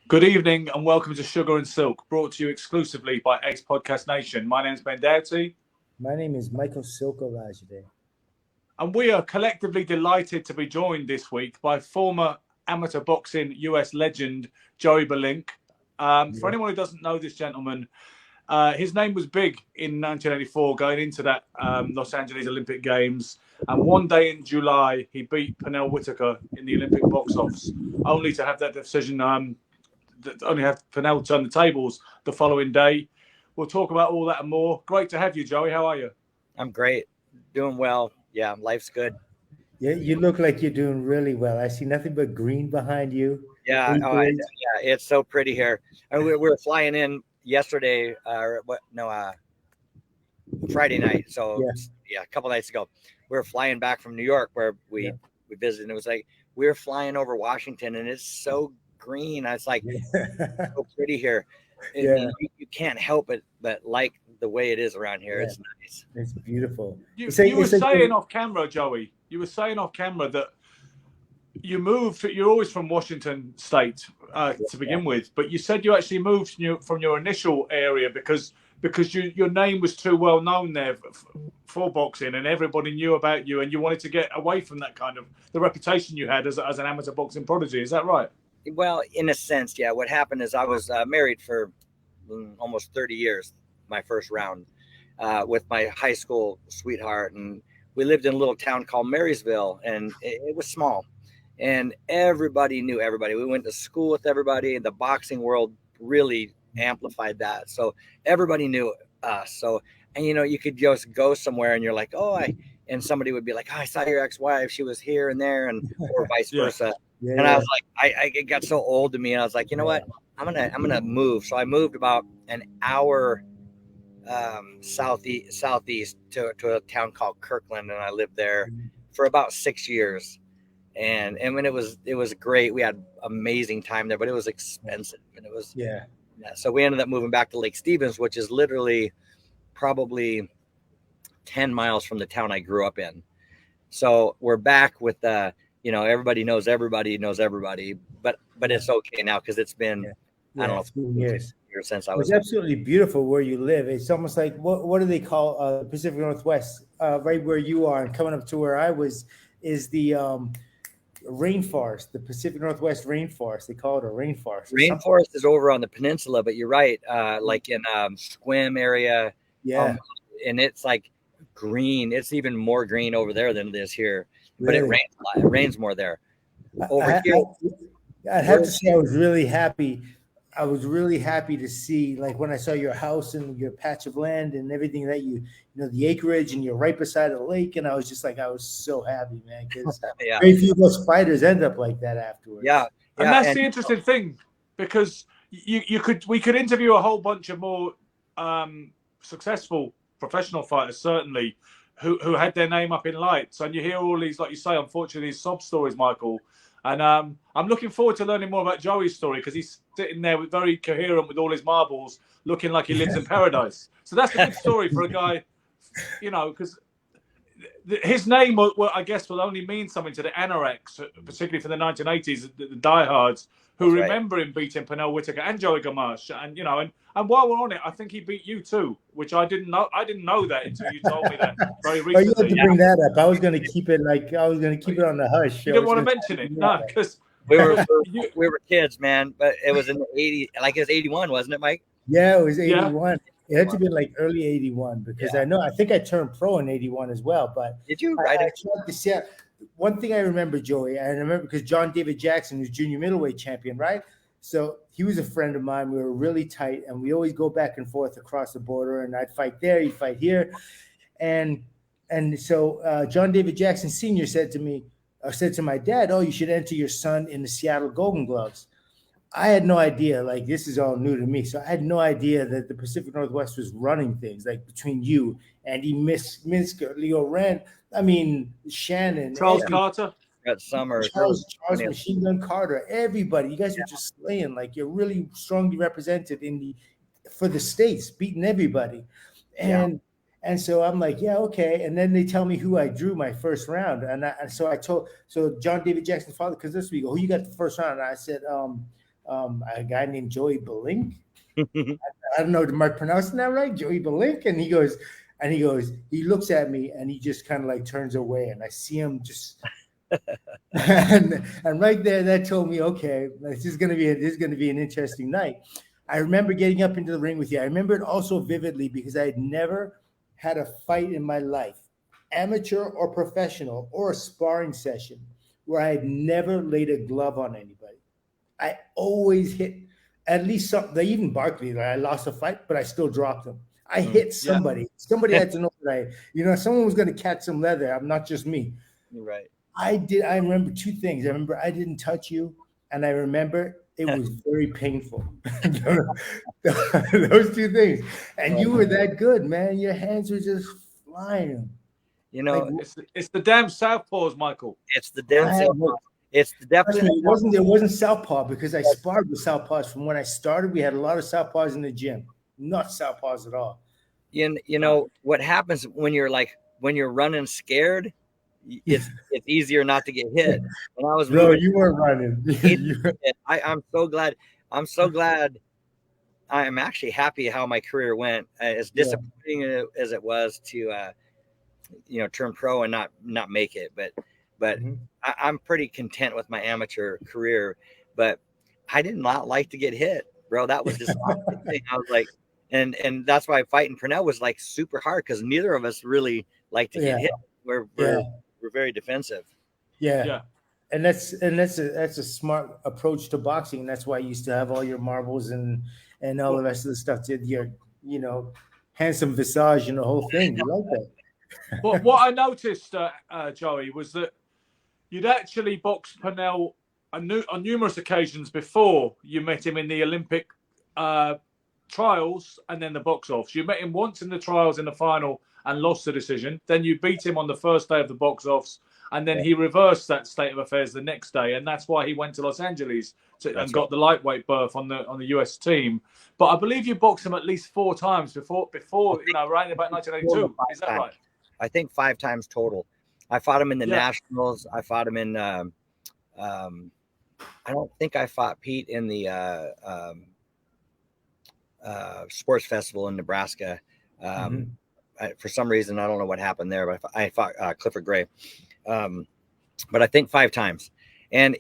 Good evening and welcome to Sugar and Silk, brought to you exclusively by X Podcast Nation. My name is Ben Doughty, My name is Michael Silkolajide. and we are collectively delighted to be joined this week by former amateur boxing US legend Joey Belinc. For Yeah. anyone who doesn't know this gentleman, his name was big in 1984 going into that Los Angeles Olympic Games. And one day in July, he beat Pernell Whitaker in the Olympic box office, only to have that decision only have Pernell turn the tables the following day. We'll talk about all that and more. Great to have you, Joey. How are you? I'm great. Doing well. Yeah, life's good. Yeah, you look like you're doing really well. I see nothing but green behind you. Yeah, it's so pretty here. We were flying in yesterday, Friday night. So yeah, a couple nights ago, we were flying back from New York where we visited. And it was like we were flying over Washington, and it's so green. It's like so pretty here. You can't help but like the way it is around here. It's nice. It's beautiful. You were saying off camera, Joey. You were saying off camera that you moved. You're always from Washington State to begin with, but you said you actually moved from your initial area because your name was too well known there for boxing, and everybody knew about you, and you wanted to get away from that kind of the reputation you had as an amateur boxing prodigy. Is that right? Well, in a sense, yeah. What happened is I was married for almost 30 years, my first round, with my high school sweetheart. And we lived in a little town called Marysville, and it was small. And everybody knew everybody. We went to school with everybody. The boxing world really amplified that. So everybody knew us. So, and you could just go somewhere and you're like, and somebody would be like, I saw your ex-wife. She was here and there, and or vice versa. And I was like, it got so old to me, and I was like, you know what, I'm gonna move. So I moved about an hour southeast to a town called Kirkland, and I lived there for about 6 years. And when it was great. We had amazing time there, but it was expensive, and it was So we ended up moving back to Lake Stevens, which is literally probably 10 miles from the town I grew up in. So we're back with everybody knows everybody, but it's okay now because it's been I don't know years since I was. It's absolutely beautiful where you live. It's almost like what do they call Pacific Northwest, right where you are, and coming up to where I was is the rainforest, the Pacific Northwest rainforest. They call it a rainforest. Rainforest is over on the peninsula, but you're right, like in Sequim area, and it's like green. It's even more green over there than it is here. But it rains a lot. It rains more there. Over here, I'd have to say I was really happy. I was really happy to see, like when I saw your house and your patch of land and everything that the acreage, and you're right beside the lake. And I was just like, I was so happy, man, because very few of those fighters end up like that afterwards. And that's the interesting thing, because we could interview a whole bunch of more successful professional fighters, certainly, who had their name up in lights, and you hear all these, like you say, unfortunately, these sob stories, Michael. And I'm looking forward to learning more about Joey's story, because he's sitting there very coherent with all his marbles, looking like he lives in paradise. So that's a good story for a guy, because his name, I guess, will only mean something to the anoraks, particularly for the 1980s, the diehards, who remember him beating Pernell Whitaker and Joey Gamache. And while we're on it, I think he beat you too, which I didn't know. I didn't know that until you told me that very recently. Oh, you had to bring that up. I was going to keep it on the hush. You didn't want to mention it, no, because we were kids, man. But it was in the 80s, like it was 81, wasn't it, Mike? Yeah, it was 81. It had to be like early 81, because I think I turned pro in 81 as well. But did you? I tried to see. One thing I remember, Joey, I remember because John David Jackson was junior middleweight champion, right? So he was a friend of mine. We were really tight, and we always go back and forth across the border, and I'd fight there, he'd fight here. And so John David Jackson Sr. said to my dad, you should enter your son in the Seattle Golden Gloves. I had no idea, like this is all new to me. So I had no idea that the Pacific Northwest was running things like between you, Andy Minsker, Leo Rand, Shannon, Charles Carter, Charles Machine Gun Carter, everybody. You guys were just slaying, like you're really strongly represented for the states, beating everybody. And so I'm like, yeah, okay. And then they tell me who I drew my first round. So John David Jackson's father, because this week, who you got the first round? And I said, a guy named Joey Belinc. I don't know, am I pronouncing that right? Joey Belinc. And he looks at me and he just kind of like turns away, and I see him just and right there, that told me, okay, this is gonna be an interesting night. I remember getting up into the ring with you. I remember it also vividly because I had never had a fight in my life, amateur or professional, or a sparring session, where I had never laid a glove on anybody. I always hit at least something. They even barked me that I lost a fight, but I still dropped them. I hit somebody. Somebody had to know that someone was going to catch some leather. I'm not just me. Right. I remember two things. I remember I didn't touch you, and I remember it was very painful. Those two things. And you were that good, man. Your hands were just flying. Like, it's the damn southpaws, Michael. It's the damn southpaws. It's definitely it wasn't southpaw, because I sparred with southpaws from when I started. We had a lot of southpaws in the gym, not southpaws at all. What happens when you're running scared, it's easier not to get hit. When I was you weren't running. I'm so glad. I'm actually happy how my career went. As disappointing as it was to turn pro and not make it, but I'm pretty content with my amateur career. But I did not like to get hit, bro. That was just the thing. I was like, and that's why fighting Purnell was like super hard, because neither of us really like to get hit. We're very defensive. Yeah. And that's a smart approach to boxing. And that's why you used to have all your marbles and all the rest of the stuff to your handsome visage and the whole thing. You like that? Well, what I noticed, Joey, was that you'd actually boxed Purnell on numerous occasions before you met him in the Olympic trials and then the box offs. You met him once in the trials in the final and lost the decision. Then you beat him on the first day of the box offs, and then he reversed that state of affairs the next day, and that's why he went to Los Angeles and got the lightweight berth on the US team. But I believe you boxed him at least 4 times before right about 1982. Is that right? I think 5 times total. I fought him in the nationals. I fought him in. I don't think I fought Pete in the sports festival in Nebraska. For some reason, I don't know what happened there, but I fought Clifford Gray. But I think 5 times, and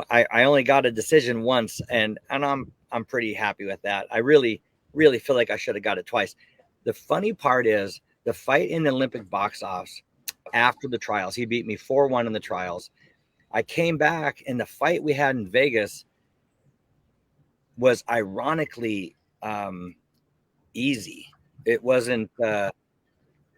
I only got a decision once, and I'm pretty happy with that. I really feel like I should have got it twice. The funny part is the fight in the Olympic box offs after the trials. He beat me 4-1 in the trials. I came back, and the fight we had in Vegas was ironically easy. It wasn't.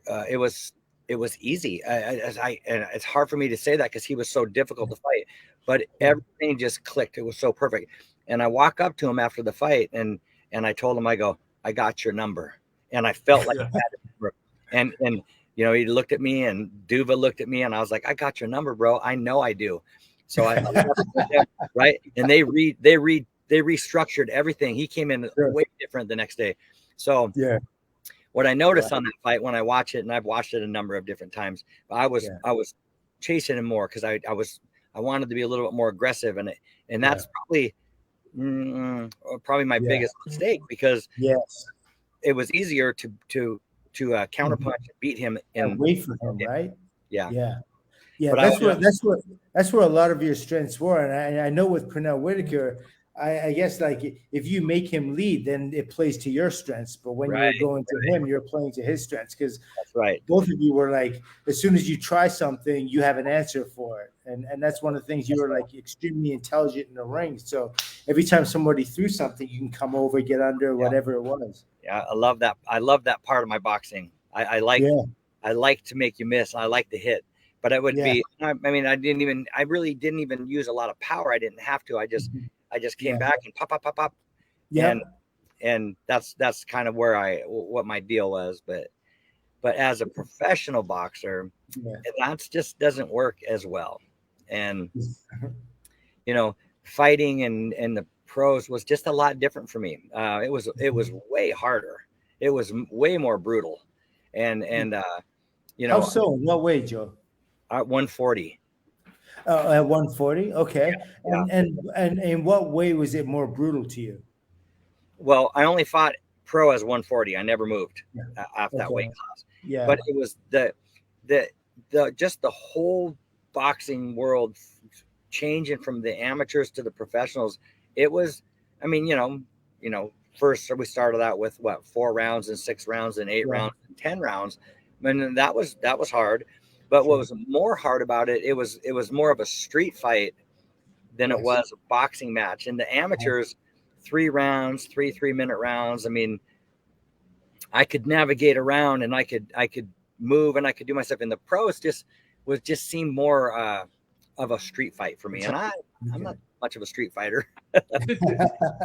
It was easy. And it's hard for me to say that because he was so difficult to fight, but everything just clicked. It was so perfect. And I walk up to him after the fight, and I told him, I go, I got your number. And I felt like I had a number. And he looked at me, and Duva looked at me, and I was like, I got your number, bro. I know I do. So I right. And they restructured everything. He came in way different the next day. So what I noticed on that fight when I watch it, and I've watched it a number of different times, I was chasing him more because I wanted to be a little bit more aggressive, and that's probably my biggest mistake, because it was easier to counterpunch and beat him and wait for him, right? Yeah. But that's where a lot of your strengths were, and I know with Pernell Whitaker, I guess like if you make him lead, then it plays to your strengths. But when you're going to him, you're playing to his strengths, because both of you were like, as soon as you try something, you have an answer for it. And that's one of the things, you were like extremely intelligent in the ring. So every time somebody threw something, you can come over, get under, whatever it was. Yeah, I love that. I love that part of my boxing. I like to make you miss. I like to hit. But it would be, I mean, I really didn't even use a lot of power. I didn't have to. I just came back and pop. Yeah. And that's kind of what my deal was. But as a professional boxer, that just doesn't work as well. And, fighting in the pros was just a lot different for me. It was way harder. It was way more brutal. And how so? In what way, Joe? 140. At 140, okay. Yeah. And in what way was it more brutal to you? Well, I only fought pro as 140. I never moved Yeah. off that Okay. weight class. Yeah. But it was the just the whole boxing world changing from the amateurs to the professionals. It was, I mean, first we started out with what, 4 rounds and 6 rounds and 8 Yeah. rounds and 10 rounds. And that was hard. But what was more hard about it, it was more of a street fight than it Yes. was a boxing match. And the amateurs, 3 rounds, 3 3-minute rounds. I mean, I could navigate around and I could move and I could do my stuff. And the pros just seemed more of a street fight for me. And I'm not much of a street fighter.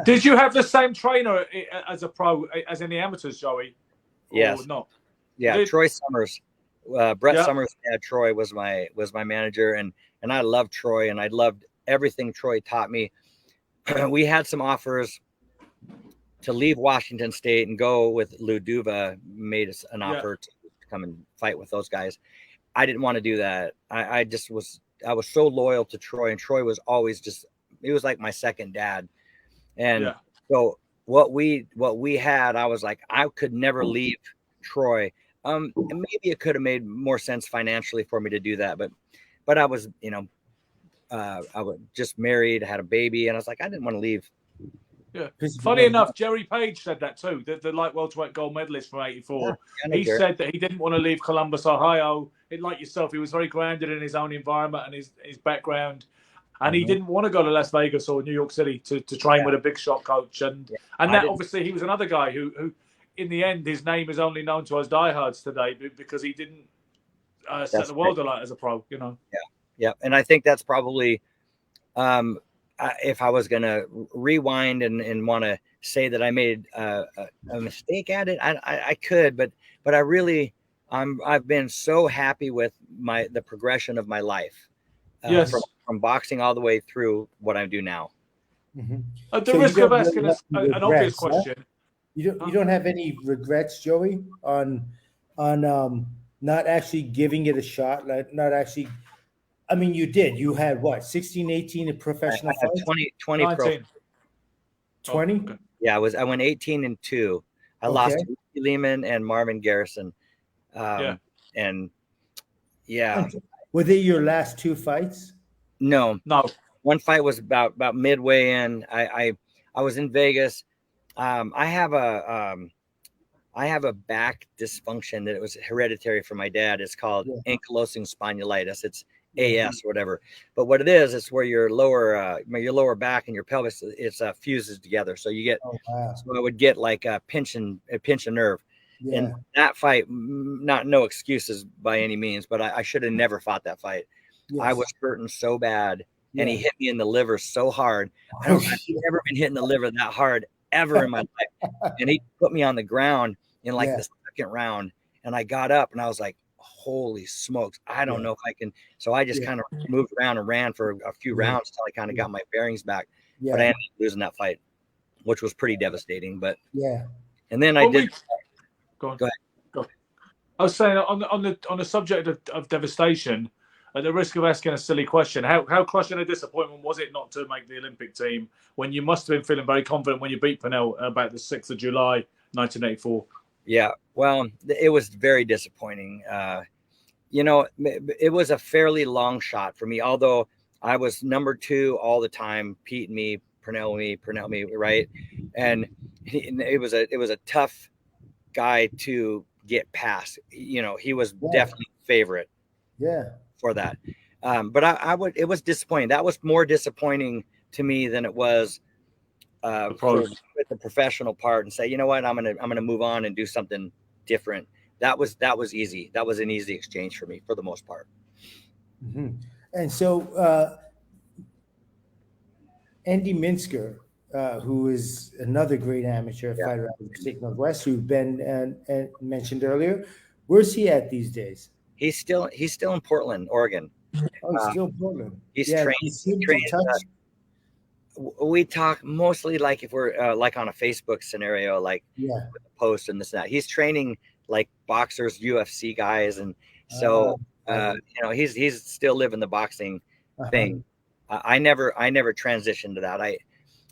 Did you have the same trainer as a pro as in the amateurs, Joey? Yes. Or not? Yeah, Troy Summers. Brett Summers' dad, Troy, was my manager, and I loved Troy, and I loved everything Troy taught me. We had some offers to leave Washington State and go with Lou Duva. Made us an offer to come and fight with those guys. I didn't want to do that. I was so loyal to Troy, and Troy was always he was like my second dad. And so what we had, I was like, I could never leave Troy. And maybe it could have made more sense financially for me to do that, but I was, I was just married, had a baby, and I was like, I didn't want to leave. Yeah. Funny enough, Jerry Page said that too. The light welterweight gold medalist from '84. He said that he didn't want to leave Columbus, Ohio. Like yourself, he was very grounded in his own environment and his background. And he didn't want to go to Las Vegas or New York City to train with a big shot coach. And that obviously he was another guy who in the end, his name is only known to us diehards today because he didn't set the world alight as a pro, Yeah. And I think that's probably, if I was going to rewind and want to say that I made a mistake at it, I could, but I really, I've been so happy with the progression of my life. From boxing all the way through what I do now. At the risk of asking an obvious question, you don't have any regrets, Joey, on not actually giving it a shot, like not actually. I mean, you did. You had what, 16, 18 professional fights? 20 pro. 20? Okay. Yeah, I went 18-2. I lost to Ricky Lehman and Marvin Garrison. And were they your last 2 fights? No. One fight was about midway in. I was in Vegas. I have a back dysfunction that it was hereditary from my dad. It's called ankylosing spondylitis. It's AS or whatever. But what it is, it's where your lower back and your pelvis fuses together. So you get so I would get like a pinch a nerve. Yeah. And that fight, no excuses by any means, but I should have never fought that fight. Yes. I was hurting so bad, and he hit me in the liver so hard. I've never been hit in the liver that hard ever in my life. And he put me on the ground in like the second round, and I got up and I was like, holy smokes, I don't know if I can. So I just kind of moved around and ran for a few rounds until I kind of got my bearings back. But I ended up losing that fight, which was pretty devastating. But and then I did. Go ahead. I was saying on the subject of devastation, at the risk of asking a silly question, how crushing a disappointment was it not to make the Olympic team when you must have been feeling very confident when you beat Pernell about the 6th of July, 1984? Yeah, well, it was very disappointing. It was a fairly long shot for me, although I was number 2 all the time, Pete me, Pernell me, right? And it was a tough guy to get past. He was definitely favorite for that. But it was disappointing. That was more disappointing to me than it was with the professional part, and say, you know what, I'm gonna move on and do something different. That was easy. That was an easy exchange for me for the most part. Mm-hmm. And so Andy Minsker, who is another great amateur fighter out of the Pacific Northwest, who Ben mentioned earlier, where's he at these days? He's still in Portland, Oregon. Oh, he's still in Portland. He's trained. We talk mostly like if we're like on a Facebook scenario, like with a post and this and that. He's training like boxers, UFC guys, and so he's still living the boxing thing. I never transitioned to that.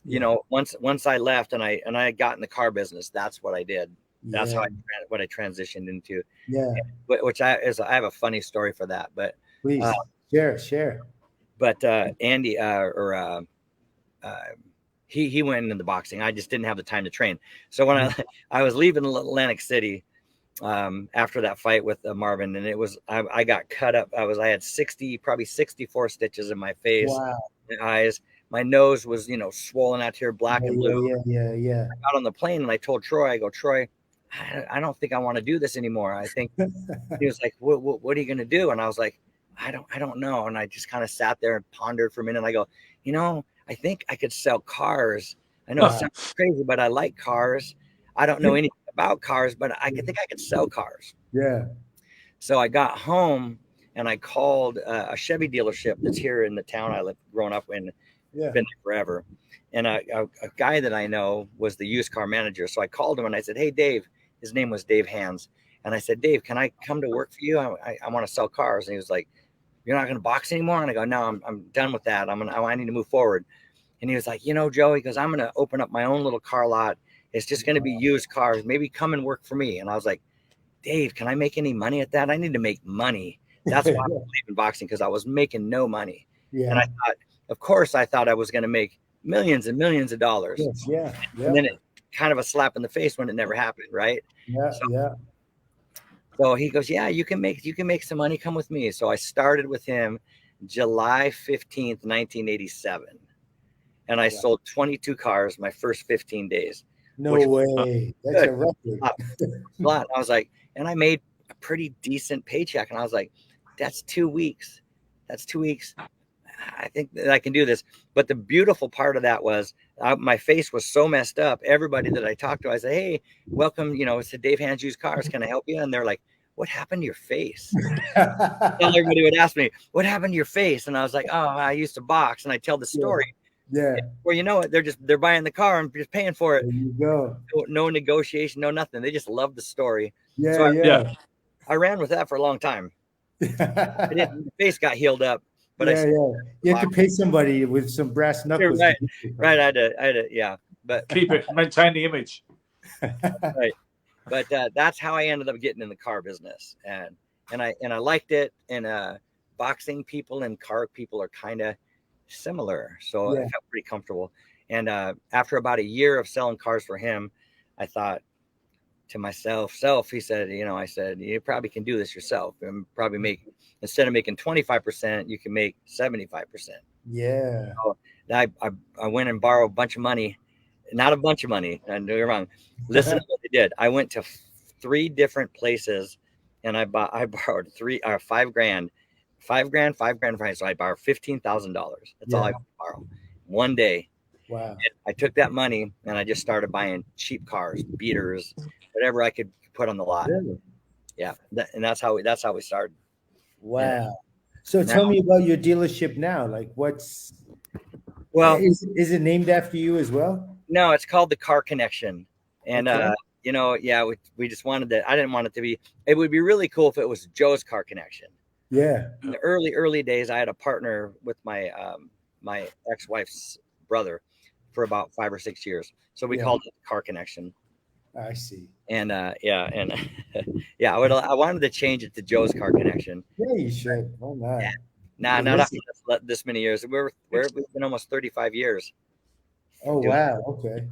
You know, once I left and I got in the car business, that's what I did. That's how what I transitioned into. Yeah. Which I have a funny story for that, but Please share. But Andy he went into the boxing. I just didn't have the time to train. So when I was leaving Atlantic City after that fight with Marvin, and it was I got cut up. I had probably 64 stitches in my face, my eyes. My nose was, you know, swollen out here, black and blue. Yeah. I got on the plane and I told Troy, I go, Troy, I don't think I want to do this anymore. I think he was like, what are you going to do? And I was like, I don't know. And I just kind of sat there and pondered for a minute. And I go, you know, I think I could sell cars. I know it sounds crazy, but I like cars. I don't know anything about cars, but I think I could sell cars. Yeah. So I got home and I called a Chevy dealership that's here in the town I lived, grown up in. Been there forever. And a guy that I know was the used car manager. So I called him and I said, hey, Dave. His name was Dave Hands. And I said, Dave, can I come to work for you? I want to sell cars. And he was like, you're not going to box anymore? And I go, no, I'm done with that. I need to move forward. And he was like, you know, Joe, he goes, I'm going to open up my own little car lot. It's just going to be used cars. Maybe come and work for me. And I was like, Dave, can I make any money at that? I need to make money. That's why I'm leaving boxing, because I was making no money. Yeah. And I thought, of course, I thought I was going to make millions and millions of dollars. Yes, And then it kind of a slap in the face when it never happened, right? So he goes, yeah, you can make some money. Come with me. So I started with him July 15th, 1987. And I sold 22 cars my first 15 days. No way. That's a record. A lot. I was like, and I made a pretty decent paycheck. And I was like, that's 2 weeks. I think that I can do this. But the beautiful part of that was my face was so messed up. Everybody that I talked to, I said, hey, welcome. You know, it's the Dave Hands Used Cars. Can I help you? And they're like, what happened to your face? Everybody would ask me, what happened to your face? And I was like, oh, I used to box. And I tell the story. Yeah. Well, you know what? They're buying the car and just paying for it. There you go. No negotiation, no nothing. They just love the story. Yeah. I ran with that for a long time. The face got healed up. But you have to pay somebody with some brass knuckles. Right. I had to, but keep it, maintain the image. Right. But that's how I ended up getting in the car business, and I liked it. And boxing people and car people are kind of similar, so I felt pretty comfortable. And after about a year of selling cars for him, I thought to myself, he said, you know, I said, you probably can do this yourself and probably make, instead of making 25%, you can make 75%. Yeah. So I went and borrowed a bunch of money, not a bunch of money. I know you're wrong. Listen to what I did. I went to 3 different places and I borrowed $5,000. So I borrowed $15,000. That's all I borrowed one day. Wow. And I took that money and I just started buying cheap cars, beaters, whatever I could put on the lot. Really? Yeah. And that's how we started. Wow. Yeah. So tell me about your dealership now. Like is it named after you as well? No, it's called the Car Connection. And, you know, we just wanted that. I didn't want it to be, it would be really cool if it was Joe's Car Connection. Yeah. In the early days, I had a partner with my, my ex-wife's brother for about 5 or 6 years. So we called it the Car Connection. I see. And I wanted to change it to Joe's Car Connection. Yeah, you should. Oh my. Yeah. Not after this many years. We've been almost 35 years. Oh wow. Okay.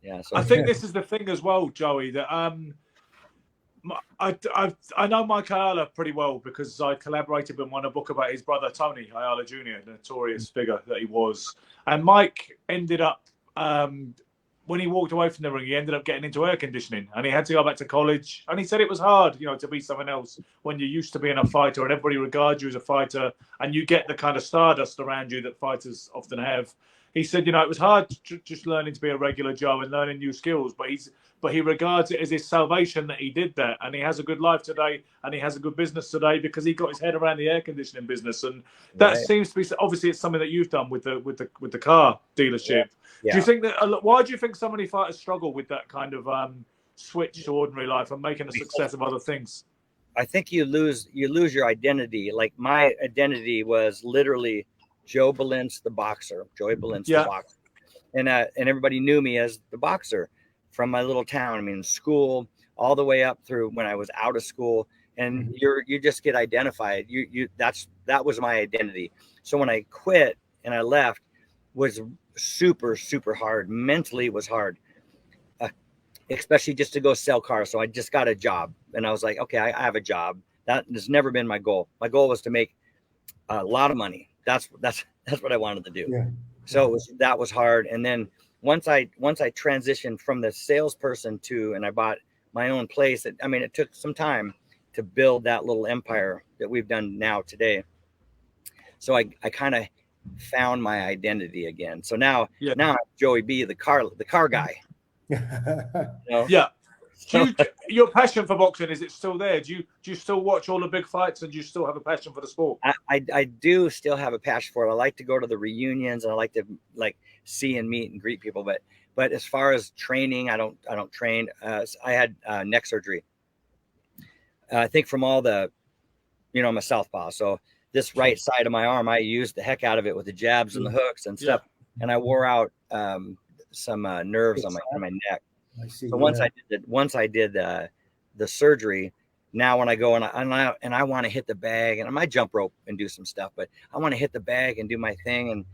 Yeah. So I think this is the thing as well, Joey, that I know Mike Ayala pretty well because I collaborated with him on a book about his brother Tony Ayala Jr., the notorious figure that he was. And Mike ended up when he walked away from the ring, he ended up getting into air conditioning and he had to go back to college. And he said it was hard, you know, to be someone else when you're used to being a fighter and everybody regards you as a fighter and you get the kind of stardust around you that fighters often have. He said, you know, it was hard just learning to be a regular Joe and learning new skills, but he regards it as his salvation that he did that, and he has a good life today, and he has a good business today because he got his head around the air conditioning business, and that seems to be obviously it's something that you've done with the car dealership. Yeah. Do you think that? Why do you think so many fighters struggle with that kind of switch to ordinary life and making a success of other things? I think you lose your identity. Like my identity was literally Joe Belinc, the boxer, Joey Belinc, Yeah. the boxer. And everybody knew me as the boxer from my little town. I mean, school all the way up through when I was out of school. And you just get identified. That was my identity. So when I quit and I left, was super, super hard. Mentally, it was hard, especially just to go sell cars. So I just got a job, and I was like, okay, I have a job. That has never been my goal. My goal was to make a lot of money. That's what I wanted to do. Yeah. So that was hard. And then once I transitioned from the salesperson and I bought my own place. It took some time to build that little empire that we've done now today. So I kind of found my identity again. So now I'm Joey B, the car guy. You know? Yeah. Your passion for boxing, is it still there? Do you still watch all the big fights, and do you still have a passion for the sport? I do still have a passion for it. I like to go to the reunions, and I like to see and meet and greet people. But as far as training, I don't train. I had neck surgery. I think from all the, I'm a southpaw, so this right side of my arm, I used the heck out of it with the jabs and the hooks and stuff, and I wore out some nerves on my neck. I see. So once I did the surgery, now when I go and I want to hit the bag, and I might jump rope and do some stuff, but I want to hit the bag and do my thing. And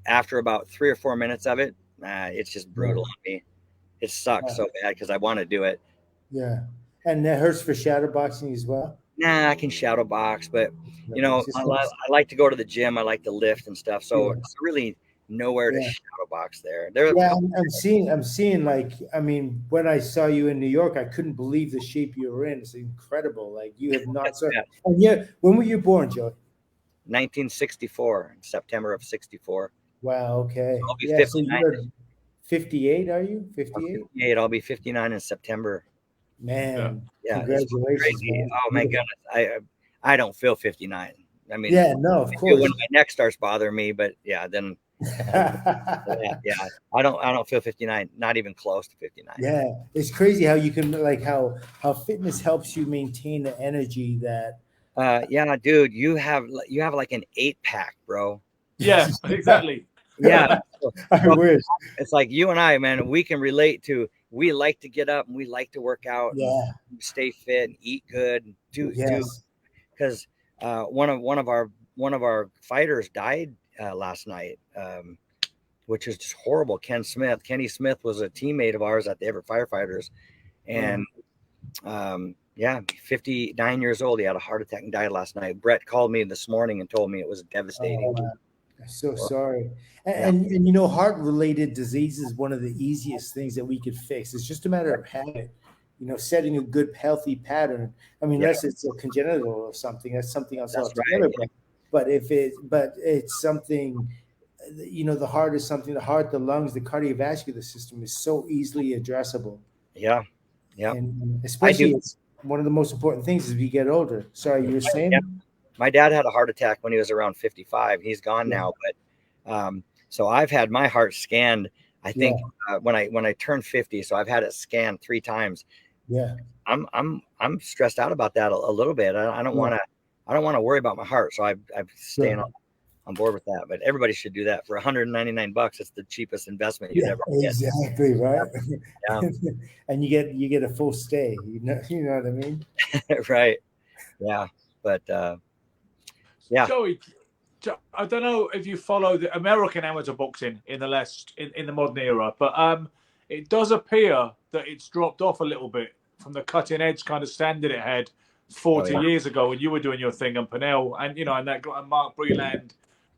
after about 3 or 4 minutes of it, it's just brutal on me. It sucks so bad because I want to do it. Yeah, and that hurts for shadow boxing as well. Nah, I can shadow box, but I like to go to the gym. I like to lift and stuff. So it's really nowhere to shadow box there. I'm seeing when I saw you in New York, I couldn't believe the shape you were in. It's incredible. Like you have not. And when were you born, Joe? 1964, September of 64. Wow. Okay. I'll be 59. So 58, are you? 58? 58. I'll be 59 in September. Man, yeah. Congratulations. Man. Oh my goodness. I don't feel 59. I mean, no, of course. When my neck starts bothering me, but then I don't feel 59, not even close to 59. Yeah, it's crazy how you can how fitness helps you maintain the energy that. Dude, you have like an 8-pack, bro. Yeah, exactly. Yeah. I wish. It's like you and I, man, we can relate to. We like to get up and we like to work out. Yeah. And stay fit and eat good. Because one of our fighters died last night, which is just horrible. Kenny Smith was a teammate of ours at the Everett Firefighters, and 59 years old. He had a heart attack and died last night. Brett called me this morning and told me it was devastating. I'm so sorry. And heart-related disease is one of the easiest things that we could fix. It's just a matter of habit. Setting a good, healthy pattern. Unless it's a congenital or something, that's something else altogether. Right. But it's something, the heart is something. The heart, the lungs, the cardiovascular system is so easily addressable. Yeah. And especially, it's one of the most important things as we get older. Sorry, you were saying? Yeah. My dad had a heart attack when he was around 55. He's gone now, but so I've had my heart scanned. I think when I turned 50, so I've had it scanned 3 times. Yeah, I'm stressed out about that a little bit. I don't want to worry about my heart, so I'm staying on board with that. But everybody should do that for $199. It's the cheapest investment you'd ever get. Exactly right. Yeah. And you get a full stay. You know what I mean? Right. Yeah. But Joey, I don't know if you follow the American amateur boxing in the modern era, but it does appear that it's dropped off a little bit from the cutting edge kind of standard it had 40 years ago when you were doing your thing, and Pernell and Mark Breland,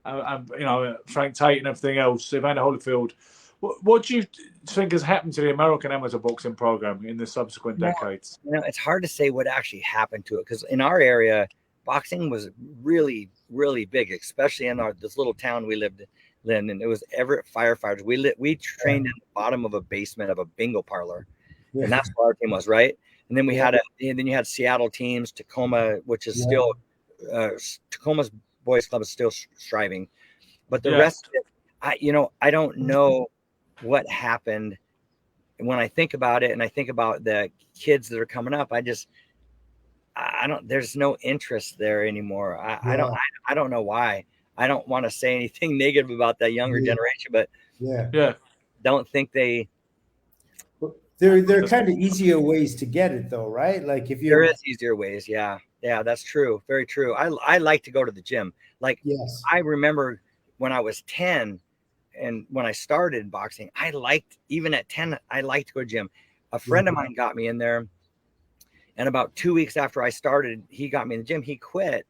and Frank Tate and everything else, Evander Holyfield. What do you think has happened to the American amateur boxing program in the subsequent decades? It's hard to say what actually happened to it, because in our area, boxing was really, really big, especially in this little town we lived in, and it was Everett Firefighters. We trained in the bottom of a basement of a bingo parlor, and that's where our team was, right? And then then you had Seattle teams, Tacoma, which is still Tacoma's boys club is still striving, but the rest of it, I don't know what happened. And when I think about it, and I think about the kids that are coming up, there's no interest there anymore. I don't know why. I don't want to say anything negative about that younger generation, but Yeah. don't think they. There are kind of easier ways to get it though, right? Like if There you're is easier ways. Yeah. Yeah, that's true. Very true. I like to go to the gym. Like yes, I remember when I was 10 and when I started boxing, I liked, even at 10, I liked to go to the gym. A friend of mine got me in there. And about 2 weeks after I started, he got me in the gym. He quit.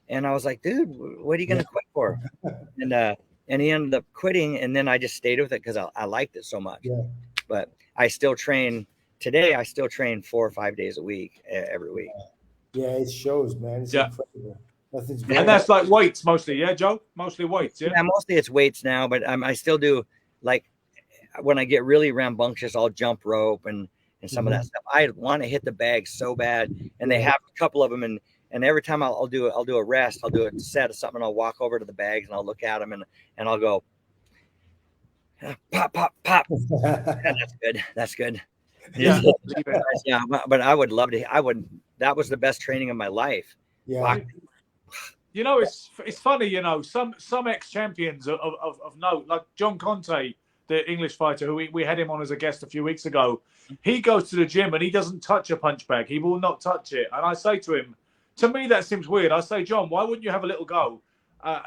And I was like, dude, what are you going to quit for? And he ended up quitting. And then I just stayed with it because I liked it so much. Yeah. But I still train today. I still train 4 or 5 days a week, every week. Yeah, it shows, man. It's incredible. Nothing's And that's like weights mostly, yeah, Joe? Mostly weights, yeah? Yeah, mostly it's weights now, but I still do, like, when I get really rambunctious, I'll jump rope and some of that stuff. I want to hit the bag so bad, and they have a couple of them, and every time I'll do a rest, I'll do a set of something, I'll walk over to the bags and I'll look at them and I'll go pop, pop, pop. Yeah, that's good. Yeah. Yeah, but I would love to. That was the best training of my life. Yeah. You know, it's funny, you know, some ex-champions of note, like John Conte, the English fighter, who we had him on as a guest a few weeks ago. He goes to the gym and he doesn't touch a punch bag. He will not touch it. And I say to him, to me, that seems weird. I say, John, why wouldn't you have a little go?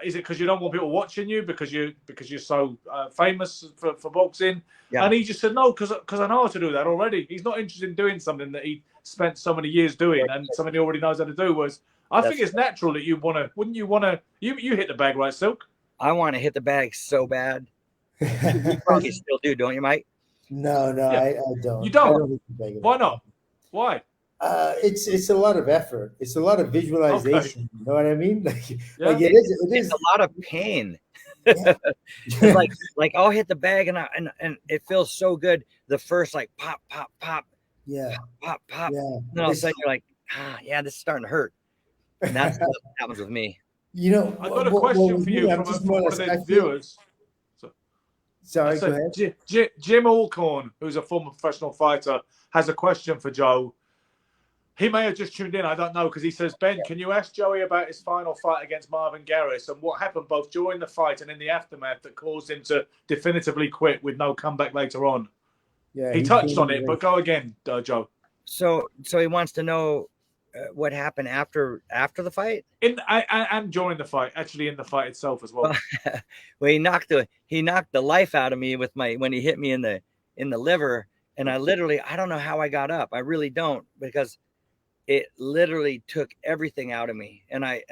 Is it because you don't want people watching you because you're so famous for boxing? Yeah. And he just said, no, because I know how to do that already. He's not interested in doing something that he spent so many years doing and something he already knows how to do. I think it's natural that you want to. Wouldn't you want to? You hit the bag, right, Silk? I want to hit the bag so bad. You probably still do, don't you, Mike? No, Yeah. I don't. You don't? Why not? Why? It's a lot of effort. It's a lot of visualization. Okay. You know what I mean? Like it is. It's a lot of pain. Yeah. It's like I'll hit the bag and it feels so good. The first like pop, pop, pop. Yeah. Pop, pop. Yeah. And then all of a sudden you're like, yeah, this is starting to hurt. And that's what happens with me. You know, I've got a question for you from one of the viewers. Sorry, go ahead. Jim Alcorn, who's a former professional fighter, has a question for Joe. He may have just tuned in. I don't know, because he says, Ben, can you ask Joey about his final fight against Marvin Garris and what happened both during the fight and in the aftermath that caused him to definitively quit with no comeback later on? Yeah, he touched on it, but go again, Joe. So he wants to know what happened after the fight, and during the fight, actually in the fight itself as well. Well, he knocked the life out of me with when he hit me in the liver, and I don't know how I got up. I really don't, because it literally took everything out of me, and I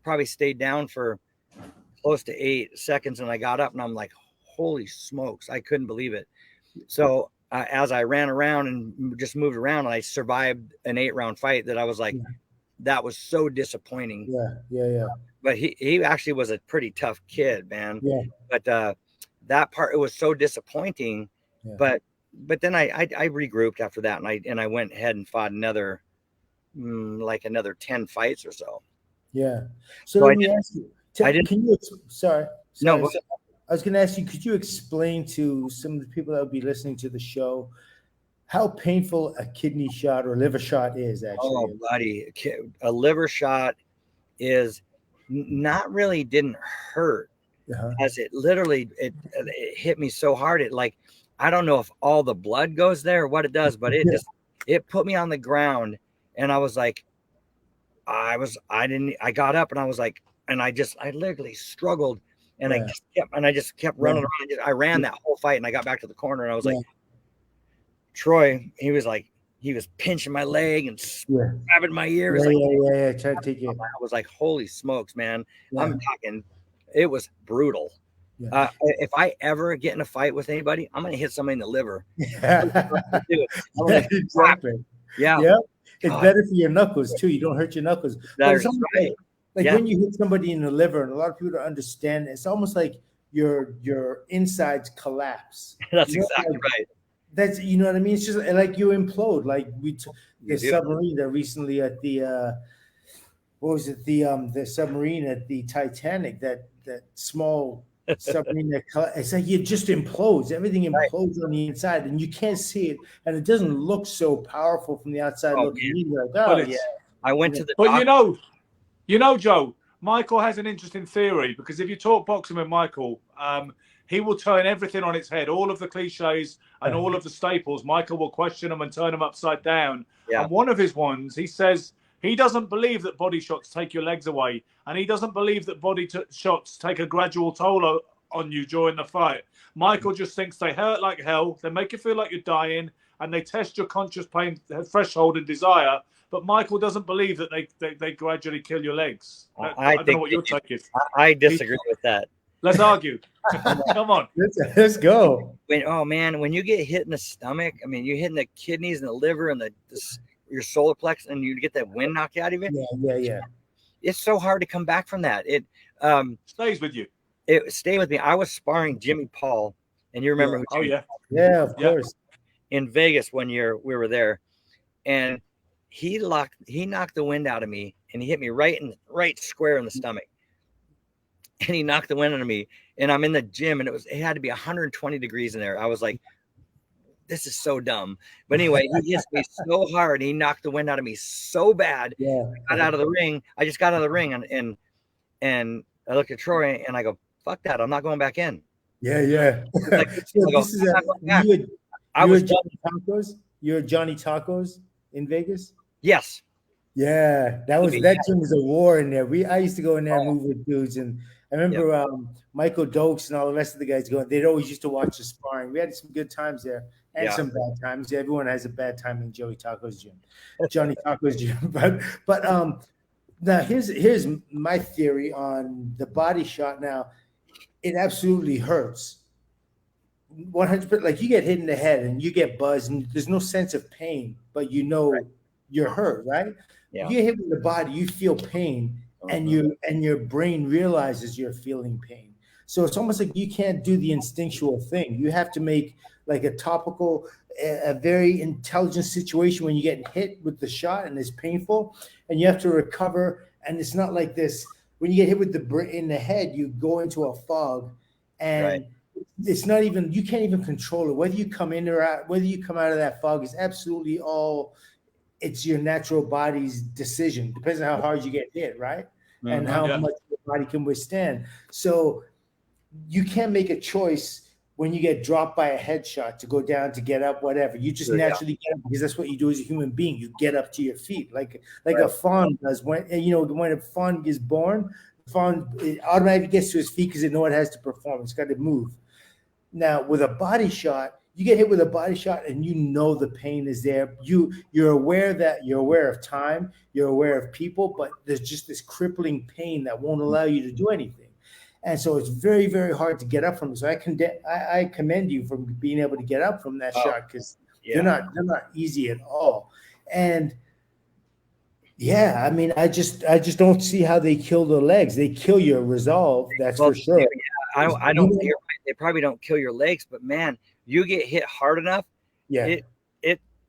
probably stayed down for close to 8 seconds, and I got up, and I'm like, holy smokes, I couldn't believe it. So as I ran around and just moved around, and I survived an 8-round fight that I was like, that was so disappointing. Yeah. But he actually was a pretty tough kid, man. Yeah. But that part, it was so disappointing. Yeah. But then I regrouped after that, and I went ahead and fought another 10 fights or so. Yeah. So let me ask you. Sorry. No. I was going to ask you, could you explain to some of the people that would be listening to the show how painful a kidney shot or liver shot is, actually? Oh, buddy, a liver shot is didn't hurt, as it literally, it hit me so hard. It I don't know if all the blood goes there or what it does, but it put me on the ground, and I was like, I got up, and I was like, and I literally struggled. And I just kept running around. I ran that whole fight, and I got back to the corner, and I was like, Troy, he was pinching my leg and grabbing my ear. Trying to take you. I was like, holy smokes, man. I'm talking, it was brutal. Yeah. If I ever get in a fight with anybody, I'm going to hit somebody in the liver. Exactly. Yeah. It's better for your knuckles too. You don't hurt your knuckles. That's right. When you hit somebody in the liver, and a lot of people don't understand, it's almost like your insides collapse. That's exactly right. That's, you know what I mean? It's just like you implode. Like the submarine that recently at the the submarine at the Titanic, that small submarine it's like it just implodes. Everything implodes on the inside, and you can't see it, and it doesn't look so powerful from the outside looking in. Like, I went to the but doctor. You know, Joe, Michael has an interesting theory, because if you talk boxing with Michael, he will turn everything on its head. All of the cliches and all of the staples, Michael will question them and turn them upside down. Yeah. And one of his ones, he says he doesn't believe that body shots take your legs away, and he doesn't believe that shots take a gradual toll on you during the fight. Michael just thinks they hurt like hell, they make you feel like you're dying, and they test your conscious pain threshold and desire. But Michael doesn't believe that they gradually kill your legs. I don't know what your take is. I disagree with that. Let's argue. Come on. Let's go. When you get hit in the stomach, I mean, you're hitting the kidneys and the liver and your solar plexus, and you get that wind knocked out of you. Yeah. It's so hard to come back from that. It stays with you. It stayed with me. I was sparring Jimmy Paul, and you remember who? Oh yeah, of course. In Vegas one year, we were there, and he knocked the wind out of me, and he hit me right square in the stomach, and he knocked the wind out of me. And I'm in the gym, and it had to be 120 degrees in there. I was like, this is so dumb. But anyway, he hits me so hard. He knocked the wind out of me so bad. Yeah. I got out of the ring. I just got out of the ring, and I looked at Troy, and I go, fuck that. I'm not going back in. Yeah. You're Johnny Tacos in Vegas? Yes. Yeah. That gym was a war in there. I used to go in there and move with dudes, and I remember Michael Dokes and all the rest of the guys going. They'd always used to watch the sparring. We had some good times there and some bad times. Everyone has a bad time in Johnny Tacos gym. But now here's my theory on the body shot. Now, it absolutely hurts. 100%. Like, you get hit in the head and you get buzzed, and there's no sense of pain, but you're hurt, right? Yeah. You get hit with the body, you feel pain. And your brain realizes you're feeling pain. So it's almost like you can't do the instinctual thing. You have to make like a very intelligent situation when you get hit with the shot and it's painful, and you have to recover. And it's not like this. When you get hit with in the head, you go into a fog, and it's not even, you can't even control it. Whether you come in or out, whether you come out of that fog is absolutely it's your natural body's decision. Depends on how hard you get hit, right? And how much your body can withstand. So you can't make a choice when you get dropped by a headshot to go down, to get up, whatever. You just naturally get up, because that's what you do as a human being. You get up to your feet like a fawn does. When a fawn is born, it automatically gets to his feet because it knows it has to perform. It's got to move. Now, with a body shot, you get hit with a body shot and you know the pain is there. You're aware of time, you're aware of people, but there's just this crippling pain that won't allow you to do anything. And so it's very, very hard to get up from it. So I commend you for being able to get up from that shot, because they're not easy at all. And I mean, I just don't see how they kill the legs. They kill your resolve, that's for sure. Yeah, I don't. They probably don't kill your legs, but man, you get hit hard enough. Yeah,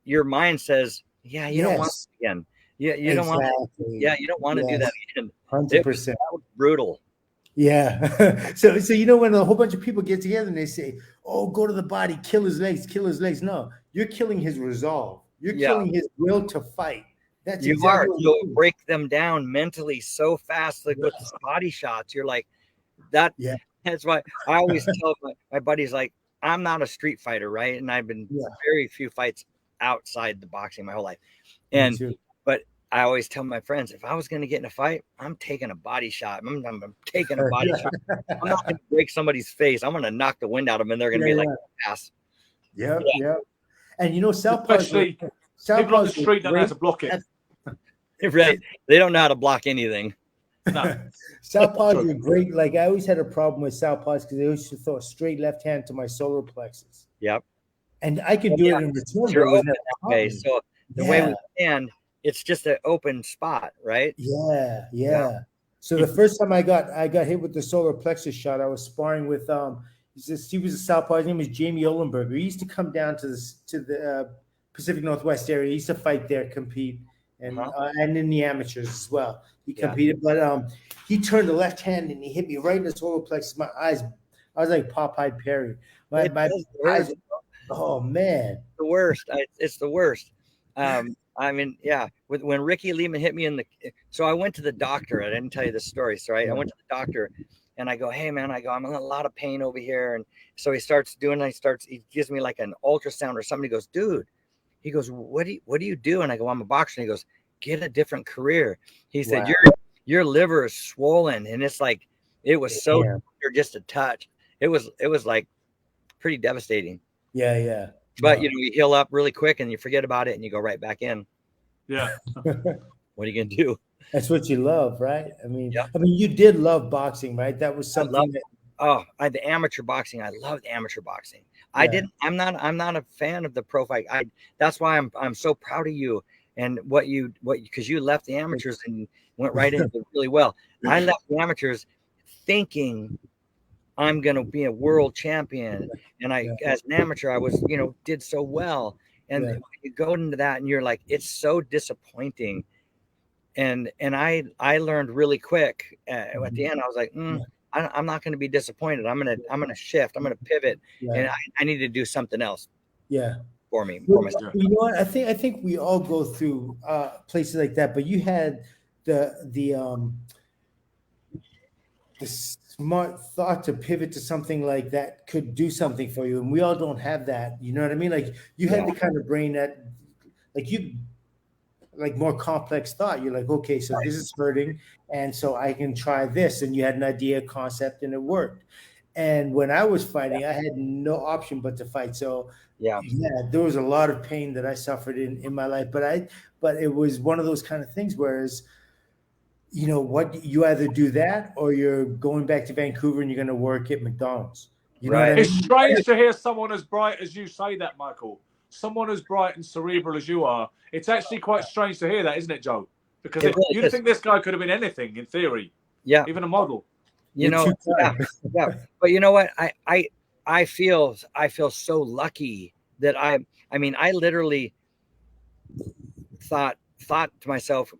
your mind says, you don't want it again. Yeah, you don't want. You don't want to do that again. 100%. That was brutal. Yeah. So when a whole bunch of people get together and they say, "Oh, go to the body, kill his legs." No, you're killing his resolve. You're killing his will to fight. That's You'll break them down mentally so fast, like with the body shots. You're like that. Yeah. That's why I always tell my buddies, like, I'm not a street fighter, right? And I've been very few fights outside the boxing my whole life. But I always tell my friends, if I was going to get in a fight, I'm taking a body shot. I'm taking a body shot. I'm not going to break somebody's face. I'm going to knock the wind out of them, and they're going to be like, pass. Yeah. And Southpaw's people on the street don't know how to block it. Right. They don't know how to block anything. No. Southpaws are great. Like, I always had a problem with southpaws because they used to throw a straight left hand to my solar plexus. Yep. And I could do it in return. You're open that way. So the way we stand, it's just an open spot, right? Yeah. So the first time I got hit with the solar plexus shot, I was sparring with he was a southpaw. His name was Jamie Olenberger. He used to come down to the Pacific Northwest area. He used to fight there, compete, and in the amateurs as well. He competed, but he turned the left hand and he hit me right in the solar plexus. My eyes, I was like Popeye Perry. My eyes. Oh man, the worst. It's the worst. I mean, yeah. When Ricky Lehman hit me in the, so I went to the doctor. I didn't tell you this story. So I went to the doctor, and I go, hey man, I'm in a lot of pain over here. And so he starts doing, he gives me like an ultrasound or something. He goes, dude, he goes, what do you do? And I go, I'm a boxer. And he goes, get a different career. He said, Wow. your liver is swollen, and it's like, it was so just a touch. It was like pretty devastating. Yeah, yeah. But you know, you heal up really quick and you forget about it and you go right back in. Yeah. What are you gonna do? That's what you love, right? I mean, Yeah. you did love boxing, right? That was something The amateur boxing. I loved amateur boxing. Yeah. I'm not a fan of the pro fight. That's why I'm so proud of you and what because you left the amateurs and went right into it really well. I left the amateurs thinking I'm going to be a world champion. And as an amateur, I was, did so well. And you go into that and you're like, it's so disappointing. And I learned really quick at the end. I was like, I'm not going to be disappointed. I'm going to shift. I'm going to pivot, and I need to do something else. Yeah. For me. You know what? I think we all go through places like that, but you had the smart thought to pivot to something like that could do something for you, and we all don't have that. You know what I mean? Like you had the kind of brain that, like more complex thought. You're like, okay, so this is hurting, and so I can try this, and you had an idea, concept, and it worked. And when I was fighting, I had no option but to fight. So there was a lot of pain that I suffered in my life, but it was one of those kind of things. Whereas, what you either do that or you're going back to Vancouver and you're going to work at McDonald's. You know what I mean? It's strange to hear someone as bright as you say that, Michael. Someone as bright and cerebral as you are. It's actually quite strange to hear that, isn't it, Joe? Because you'd think this guy could have been anything in theory. Yeah. Even a model. Yeah. But you know what? I feel so lucky that I literally thought to myself,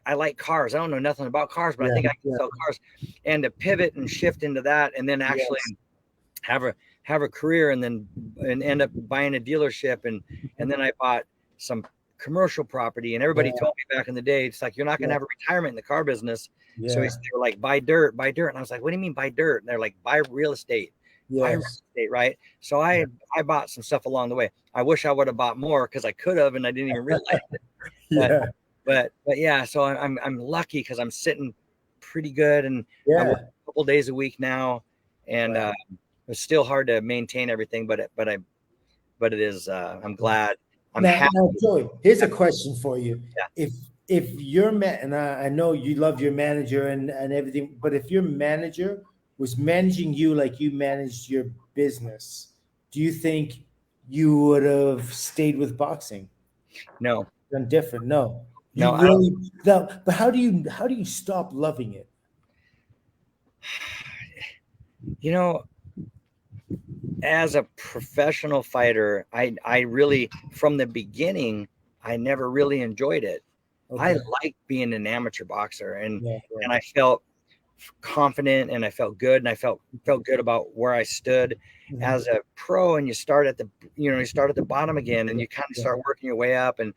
I like cars. I don't know nothing about cars, but I think I can sell cars. And to pivot and shift into that, and then actually have a career, and end up buying a dealership, and then I bought some commercial property, and everybody told me back in the day, it's like, you're not going to have a retirement in the car business. So they were like, buy dirt. And I was like, what do you mean buy dirt? And they're like, buy real estate. Buy real estate, right? So I bought some stuff along the way. I wish I would have bought more, because I could have, and I didn't even realize it. But yeah, so I'm lucky because I'm sitting pretty good, and I work a couple days a week now, and it's still hard to maintain everything, but it is. I'm glad. I'm happy. Now, Joey, here's a question for you. Yeah. If your and I know you love your manager and everything, but if your manager was managing you like you managed your business, do you think you would have stayed with boxing? No. Done different? No. No. Really, but how do you stop loving it? As a professional fighter, I really, from the beginning, I never really enjoyed it. Okay. I liked being an amateur boxer, and I felt confident, and I felt good, and I felt good about where I stood. Mm-hmm. As a pro, and you start at the bottom again, and you kind of start working your way up, and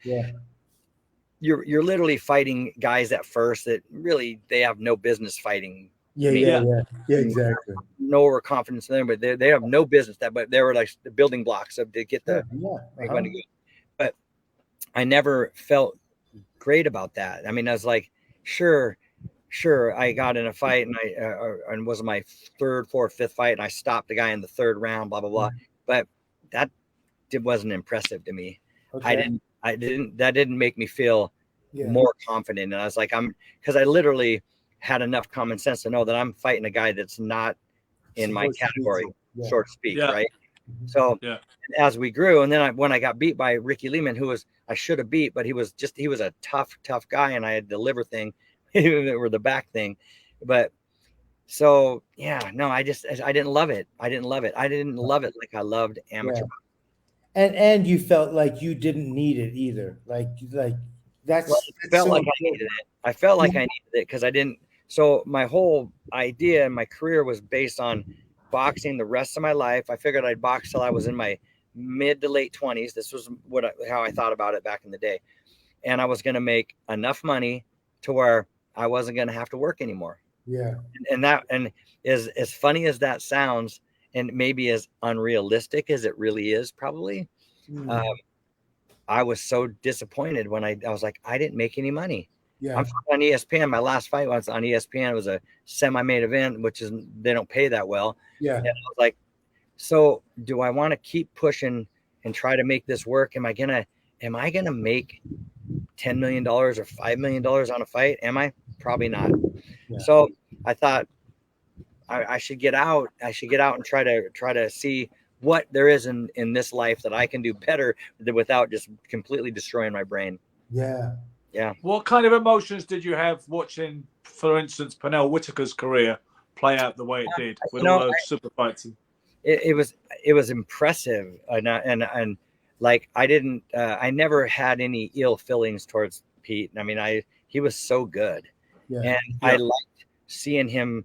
you're literally fighting guys at first that really they have no business fighting. Yeah, exactly. No overconfidence in them, but they have no business but they were like the building blocks to get the money. But I never felt great about that. I mean, I was like, sure, I got in a fight, and and was my third, fourth, fifth fight, and I stopped the guy in the third round, blah blah blah. But that wasn't impressive to me. Okay. That didn't make me feel more confident. And I was like, because I literally had enough common sense to know that I'm fighting a guy that's not in my category, so to speak, right? So as we grew, and then when I got beat by Ricky Lehman, who I should have beat, but he was a tough guy, and I had the liver thing or the back thing. But so I didn't love it. I didn't love it like I loved amateur. And you felt like you didn't need it either. Like that's. Well, I felt like I needed it. I felt like I needed it because I didn't. So my whole idea and my career was based on boxing the rest of my life. I figured I'd box till I was in my mid to late 20s. This was how I thought about it back in the day. and I was going to make enough money to where I wasn't going to have to work anymore. Yeah. And as funny as that sounds, and maybe as unrealistic as it really is, probably, I was so disappointed when I was like, I didn't make any money. Yeah. I'm on ESPN. My last fight was on ESPN. It was a semi-main event, which is, they don't pay that well. Yeah. And I was like, so do I want to keep pushing and try to make this work? Am I gonna make $10 million or $5 million on a fight? Am I? Probably not. Yeah. So I thought I should get out. I should get out and try to see what there is in this life that I can do better without just completely destroying my brain. Yeah. Yeah. What kind of emotions did you have watching, for instance, Pernell Whitaker's career play out the way it did with all those super fights? It was impressive, and like I never had any ill feelings towards Pete. I mean, he was so good, and I liked seeing him.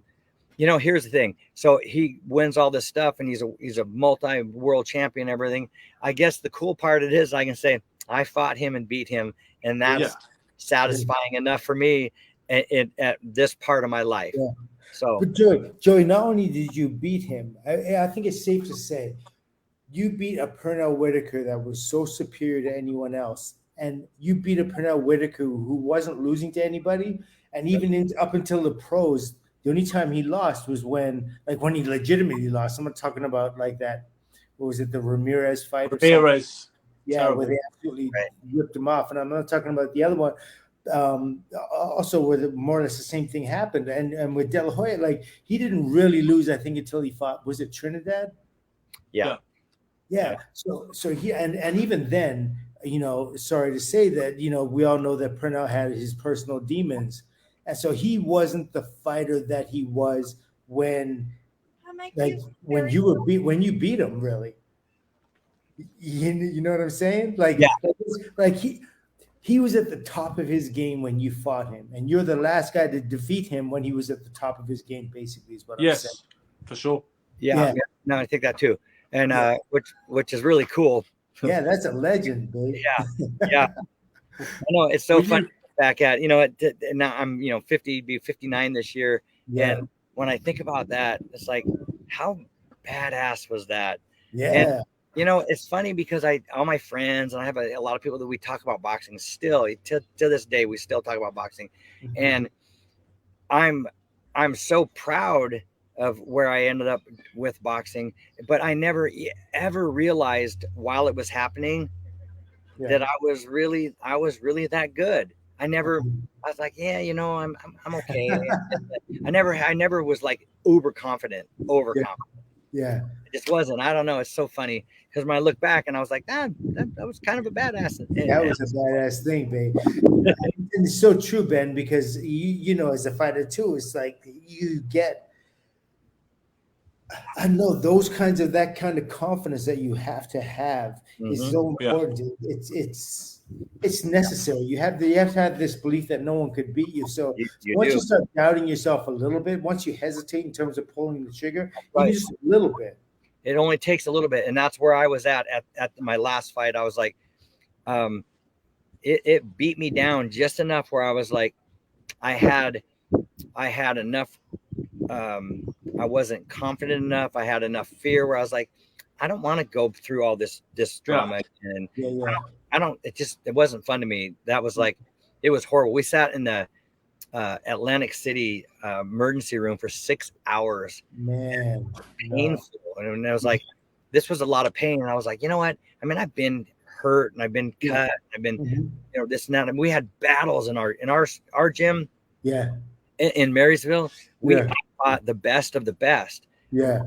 You know, here's the thing. So he wins all this stuff, and he's a multi-world champion and everything. I guess the cool part of it is I can say I fought him and beat him, and that's satisfying enough for me at this part of my life. Yeah. So, but Joey, not only did you beat him, I think it's safe to say you beat a Pernell Whitaker that was so superior to anyone else, and you beat a Pernell Whitaker who wasn't losing to anybody, and even up until the pros. The only time he lost was when he legitimately lost. I'm not talking about like that. What was it, the Ramirez fight? Ramirez. Yeah, terrible. where they absolutely ripped him off. And I'm not talking about the other one. Also, where more or less the same thing happened. And with De La Hoya, like he didn't really lose, I think, until he fought. Was it Trinidad? Yeah. So he and even then, you know, sorry to say that, you know, we all know that Pernell had his personal demons. And so he wasn't the fighter that he was when you beat him, really. You know what I'm saying? Like he was at the top of his game when you fought him, and you're the last guy to defeat him when he was at the top of his game. Basically, is what I'm saying. Yes, for sure. Yeah. No, I think that too, and which is really cool. Yeah, that's a legend, babe. Yeah. I know it's so fun. Back at, you know, now I'm, you know, 59 this year. Yeah. And when I think about that, it's like, how badass was that? Yeah. And, you know, it's funny because all my friends, and I have a lot of people that we talk about boxing still to this day, we still talk about boxing. And I'm so proud of where I ended up with boxing, but I never ever realized while it was happening that I was really that good. I was like, yeah, you know, I'm okay. I never was like overconfident. Yeah. It just wasn't. I don't know. It's so funny because when I look back and I was like, that was kind of a badass. That was a badass thing, babe. And it's so true, Ben, because you know, as a fighter too, it's like you get, I know that kind of confidence that you have to have is so important. It's necessary. You have to have this belief that no one could beat you. So once you start doubting yourself a little bit, once you hesitate in terms of pulling the trigger, even just a little bit. It only takes a little bit, and that's where I was at my last fight. I was like, it beat me down just enough where I was like, I had enough. I wasn't confident enough. I had enough fear where I was like, I don't want to go through all this drama, and I don't. It wasn't fun to me. That was like, it was horrible. We sat in the Atlantic City emergency room for 6 hours. Man, painful. And I was like, this was a lot of pain. And I was like, you know what? I mean, I've been hurt and I've been cut. I've been, you know, this and that. And we had battles in our gym. Yeah. In Marysville, we fought the best of the best. Yeah.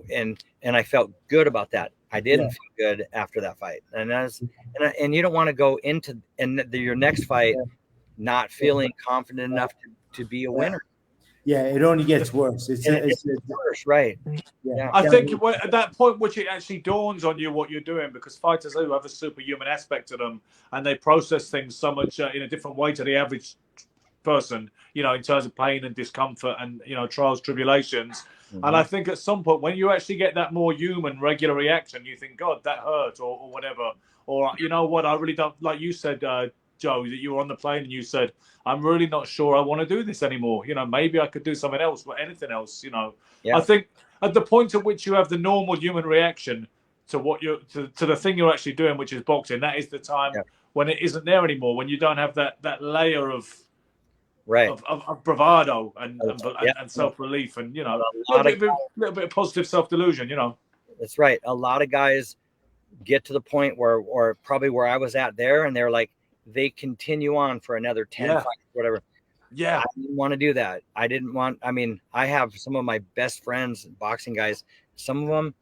And I felt good about that. I didn't feel good after that fight. And you don't want to go into your next fight not feeling confident enough to be a winner. Yeah, it only gets worse. It's worse, right? Yeah. I think at that point, which it actually dawns on you what you're doing, because fighters do have a superhuman aspect to them, and they process things so much in a different way to the average person, you know, in terms of pain and discomfort and, you know, trials, tribulations. And I think at some point when you actually get that more human, regular reaction, you think, God, that hurt, or whatever. Or, you know what, I really don't, like you said, Joe, that you were on the plane and you said, I'm really not sure I want to do this anymore. Maybe I could do something else, but anything else, Yeah. I think at the point at which you have the normal human reaction to what you're to the thing you're actually doing, which is boxing, that is the time when it isn't there anymore, when you don't have that layer of bravado and self-relief and a little bit of positive self-delusion. That's right. A lot of guys get to the point or probably where I was at there, and they're like, they continue on for another 10 fights, whatever. Yeah, I didn't want to do that. I have some of my best friends, boxing guys. Some of them,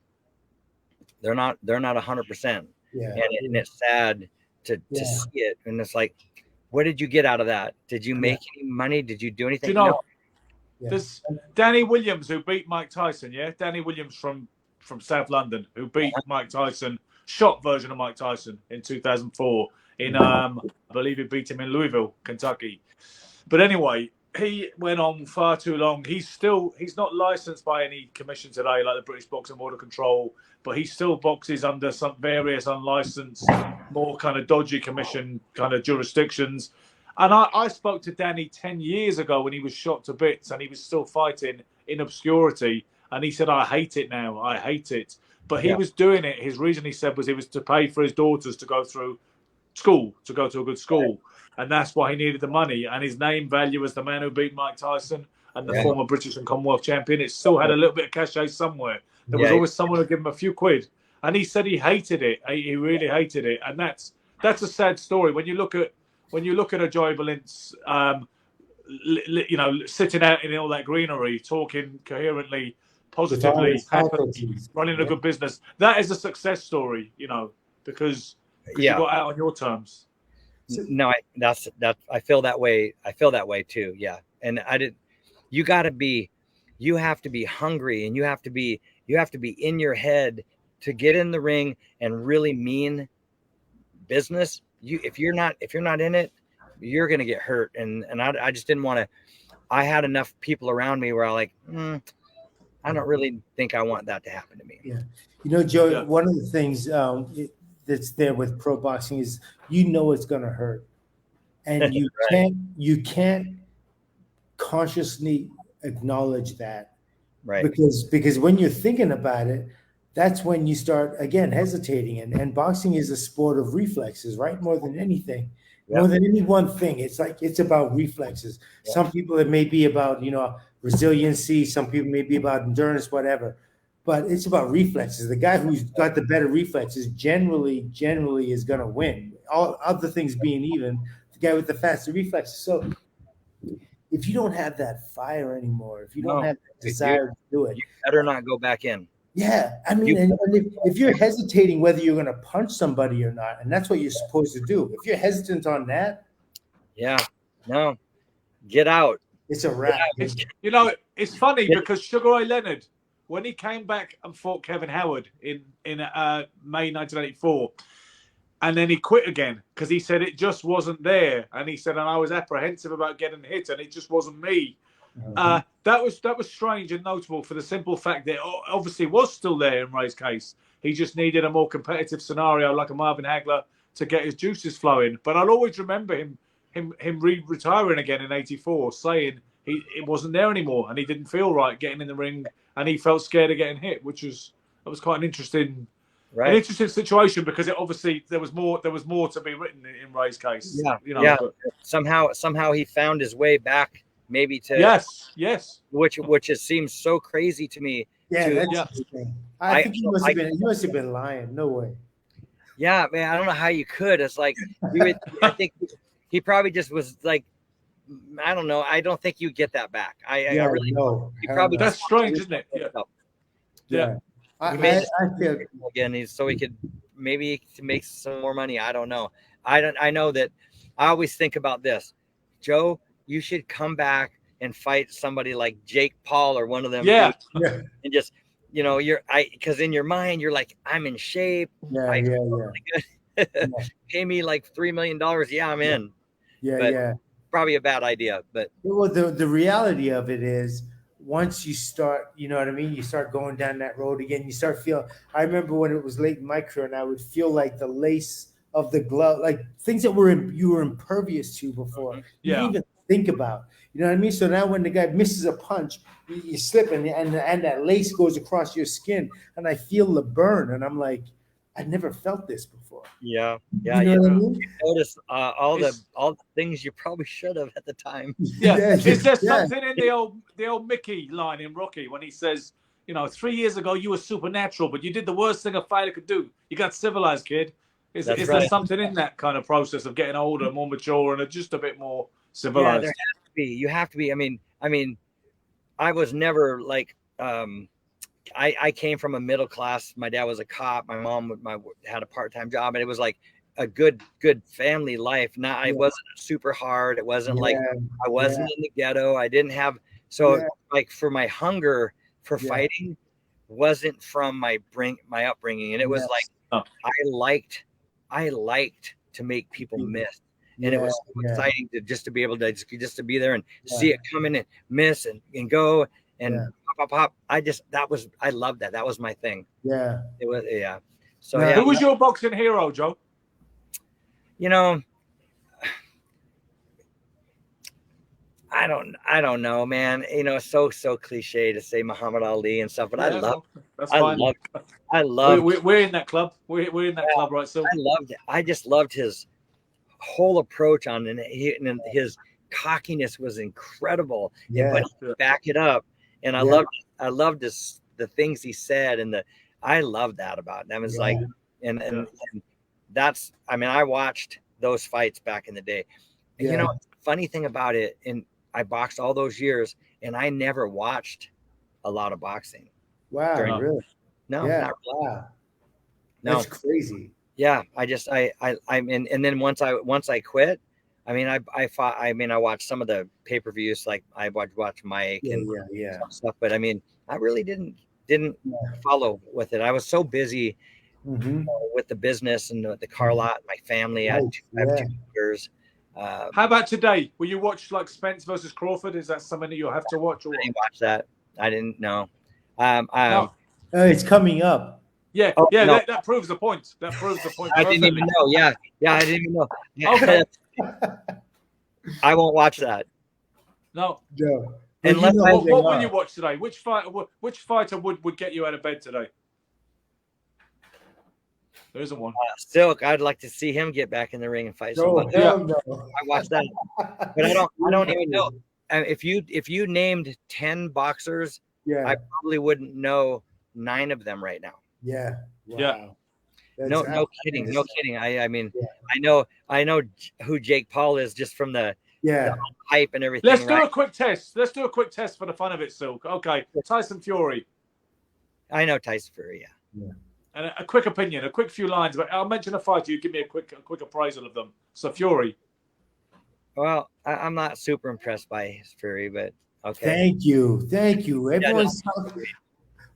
they're not 100%. Yeah, and it's sad to see it. And it's like, what did you get out of that? Did you make any money? Did you do anything? Do there's Danny Williams who beat Mike Tyson. Yeah, Danny Williams from South London who beat Mike Tyson, shot version of Mike Tyson in 2004 in I believe he beat him in Louisville, Kentucky. But anyway, he went on far too long. He's not licensed by any commission today, like the British Boxing Board of Control, but he still boxes under some various unlicensed, more kind of dodgy commission kind of jurisdictions. And I spoke to Danny 10 years ago when he was shot to bits and he was still fighting in obscurity. And he said, I hate it now. I hate it. But he was doing it. His reason, he said, was it was to pay for his daughters to go through school, to go to a good school. And that's why he needed the money. And his name value as the man who beat Mike Tyson and the former British and Commonwealth champion, it still had a little bit of cachet somewhere. There was always someone who gave him a few quid. And he said he hated it. He really hated it. And that's a sad story. When you look at a Joey Belinc, sitting out in all that greenery, talking coherently, positively, happily, running a good business, that is a success story, because you got out on your terms. No, I feel that way. I feel that way too. Yeah. And you have to be hungry, and you have to be in your head to get in the ring and really mean business. If you're not in it, you're going to get hurt. And I just didn't want to. I had enough people around me where I like, I don't really think I want that to happen to me. Yeah. Joe, one of the things that's there with pro boxing is, it's going to hurt. And you can't consciously acknowledge that. Right. Because when you're thinking about it, that's when you start, again, hesitating. And boxing is a sport of reflexes, right? More than anything. More than any one thing. It's about reflexes. Yeah. Some people, it may be about, resiliency. Some people may be about endurance, whatever. But it's about reflexes. The guy who's got the better reflexes generally is going to win. All other things being even, the guy with the faster reflexes. So if you don't have that fire anymore, if you don't have that desire to do it, you better not go back in. Yeah, I mean, and if you're hesitating whether you're going to punch somebody or not, and that's what you're supposed to do. If you're hesitant on that, get out. It's a wrap. It's funny because Sugar Ray Leonard, when he came back and fought Kevin Howard in May 1984, and then he quit again because he said it just wasn't there, and he said, and I was apprehensive about getting hit, and it just wasn't me. That was strange and notable for the simple fact that obviously was still there in Ray's case. He just needed a more competitive scenario like a Marvin Hagler to get his juices flowing. But I'll always remember him retiring again in '84, saying it wasn't there anymore and he didn't feel right getting in the ring and he felt scared of getting hit, that was quite an interesting. Right. An interesting situation because it obviously there was more to be written in Ray's case. But somehow he found his way back. Maybe to yes, which just seems so crazy to me. Yeah, I think he must have been lying. No way. Yeah, man, I don't know how you could. It's like I think he probably just was like, I don't know. I don't think you get that back. I really know. That's strange, isn't it? Yeah. I feel again. So he could maybe make some more money. I don't know. I know that I always think about this, Joe. You should come back and fight somebody like Jake Paul or one of them. Yeah. And just, because in your mind, you're like, I'm in shape. Pay me like $3 million. Yeah, I'm in. Probably a bad idea, but. Well, the reality of it is once you start, you know what I mean? You start going down that road again. You start feeling, I remember when it was late in my career and I would feel like the lace of the glove, like things that you were impervious to before. You didn't even think about. You know what I mean? So now when the guy misses a punch, you slip and that lace goes across your skin, and I feel the burn, and I'm like, I never felt this before. Yeah. You know what I mean? Notice all the things you probably should have at the time. Yeah. Is there something in the old Mickey line in Rocky when he says, 3 years ago you were supernatural, but you did the worst thing a fighter could do. You got civilized, kid. Is there something in that kind of process of getting older, more mature, and just a bit more civilized? Yeah, there has to be. You have to be. I mean, I was never like. I came from a middle class. My dad was a cop. My mom had a part-time job, and it was like a good family life. Not it wasn't super hard. It wasn't like I wasn't in the ghetto. I didn't have like for my hunger for fighting wasn't from my upbringing, and it was like I liked to make people miss. And it was so exciting to be able to just to be there and see it come in and miss and go and pop. I loved that. That was my thing. Yeah. It was So who was your boxing hero, Joe? I don't know, man. So cliche to say Muhammad Ali and stuff, but I love. We're in that club. We're in that club, right? So I loved it. I just loved his whole approach on and his cockiness was incredible. But he back it up, and I loved the things he said, and I loved that about him. It was like, and that's. I mean, I watched those fights back in the day. And, funny thing about it, and I boxed all those years, and I never watched a lot of boxing. Wow, really? No, not really. Wow. No, that's crazy. Yeah, and then once I quit, I mean, I fought. I mean, I watched some of the pay-per-views, like I watched Mike and stuff. But I mean, I really didn't follow with it. I was so busy with the business and the car lot, my family. I have 2 years. How about today? Will you watch like Spence versus Crawford? Is that something that you'll have to watch? Or I didn't watch that. I didn't know. No. It's coming up. Yeah, no. that proves the point. That proves the point. I didn't even know. Yeah, I didn't even know. Okay. I won't watch that. No. Unless what will you watch today? Which fighter would get you out of bed today? There isn't one. Silk. I'd like to see him get back in the ring and fight somebody. No. I watched that, but I don't even know. And if you named 10 boxers, I probably wouldn't know 9 of them right now. Yeah. Wow. Yeah. No kidding. I mean, I know who Jake Paul is just from the hype and everything. Let's do a quick test. Let's do a quick test for the fun of it, Silk. Okay. Tyson Fury. I know Tyson Fury. Yeah. And a quick opinion, a quick few lines. But I'll mention a fighter. You give me a quick appraisal of them. So Fury. Well, I'm not super impressed by Fury, but okay. Thank you. Everyone's talking.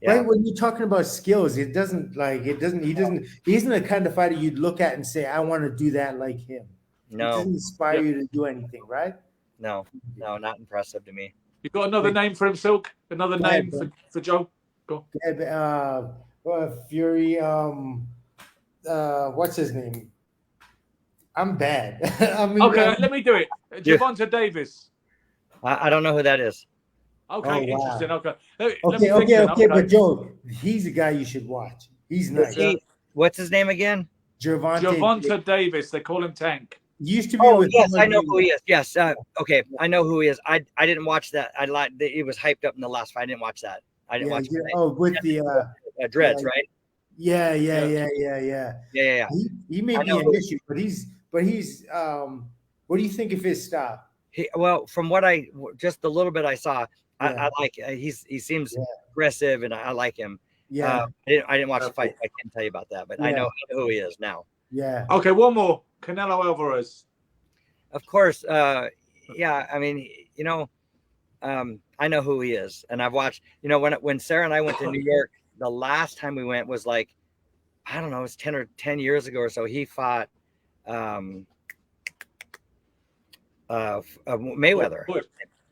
Right when you're talking about skills, he isn't the kind of fighter you'd look at and say, I want to do that like him. No. It doesn't inspire you to do anything, right? No, not impressive to me. You got another name for him, Silk? Another name for Joe? Go. Fury, what's his name? I'm bad. Let me do it. Gervonta Davis. I don't know who that is. Okay, interesting. Okay. Okay, but Joe, he's a guy you should watch. He's nice. What's his name again? Gervonta Davis. They call him Tank. He used to be yes, I know who he is. Yes. Okay, I know who he is. I didn't watch that. It was hyped up in the last fight. I didn't watch that. I didn't watch it. Oh, with the dreads, right? Yeah. He may be an issue, but he's what do you think of his style? Well, from what just the little bit I saw, I like he seems aggressive, and I like him. I didn't watch the fight. I can't tell you about that, but I know who he is now. Yeah. Okay, one more. Canelo Alvarez. Of course. I mean, I know who he is, and I've watched. When Sarah and I went to New York, the last time we went was like, I don't know, it was 10 years ago or so. He fought Mayweather.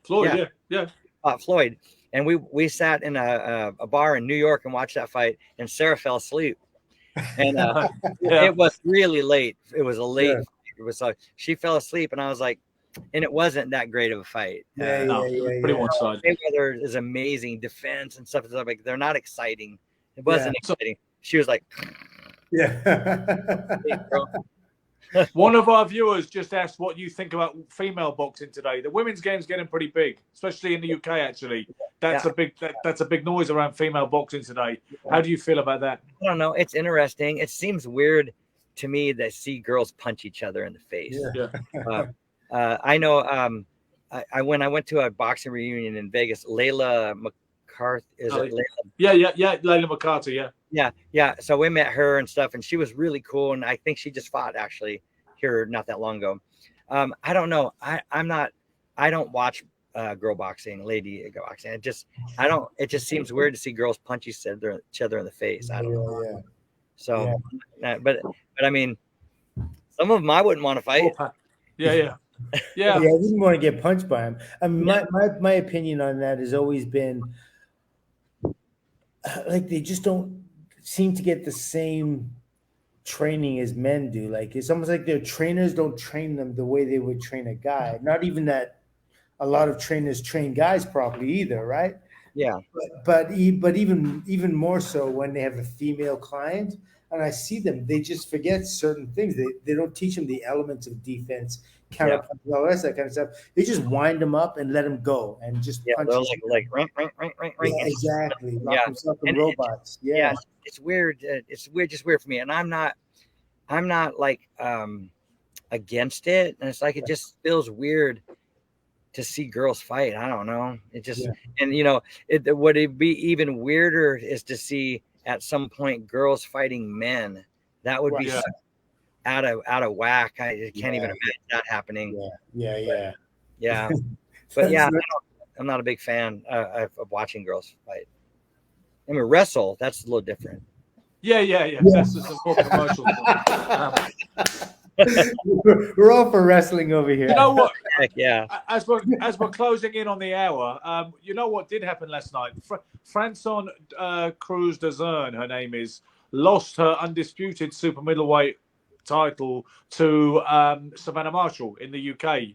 Floyd. Floyd. And we sat in a bar in New York and watched that fight, and Sarah fell asleep. And Yeah. it was really late. It was a late. Yeah. It was like she fell asleep, and I was like, and it wasn't that great of a fight. Yeah, No, it was pretty one sided. Mayweather is amazing defense and stuff. Like they're not exciting. It wasn't So- exciting. She was like, yeah. "Hey, bro." One of our viewers just asked what you think about female boxing today. The women's game's getting pretty big, especially in the UK. Actually, that's a big noise around female boxing today. How do you feel about that? I don't know. It's interesting. It seems weird to me that see girls punch each other in the face. Yeah. I know. When I went to a boxing reunion in Vegas, Layla McCarthy Layla McCarthy, yeah. So we met her and stuff, and she was really cool. And I think she just fought actually here not that long ago. I don't know. I don't watch girl boxing, lady boxing. It just seems weird to see girls punch each other in the face. I don't know. Yeah. So, but I mean, some of them I wouldn't want to fight. Yeah. I wouldn't want to get punched by him. I mean, my opinion on that has always been like they just don't seem to get the same training as men do. Like it's almost like their trainers don't train them the way they would train a guy. Not even that a lot of trainers train guys properly either, right? Yeah. But even more so when they have a female client, and I see them, they just forget certain things. They don't teach them the elements of defense, counter punch, all that kind of stuff. They just wind them up and let them go and just punch. Like ring. Yeah, exactly. Lock themselves in robots. Yeah. It's weird. It's weird, just weird for me. And I'm not like against it. And it's like it just feels weird to see girls fight. I don't know. It just and would it be even weirder is to see at some point girls fighting men. That would be out of whack. I can't even imagine that happening. Yeah. But I'm not a big fan of watching girls fight. I mean, wrestle, that's a little different. Yeah. That's some more commercial. We're all for wrestling over here. You know what? Heck yeah. As we're closing in on the hour, you know what did happen last night? Franson Cruz Dezern, her name is, lost her undisputed super middleweight title to Savannah Marshall in the UK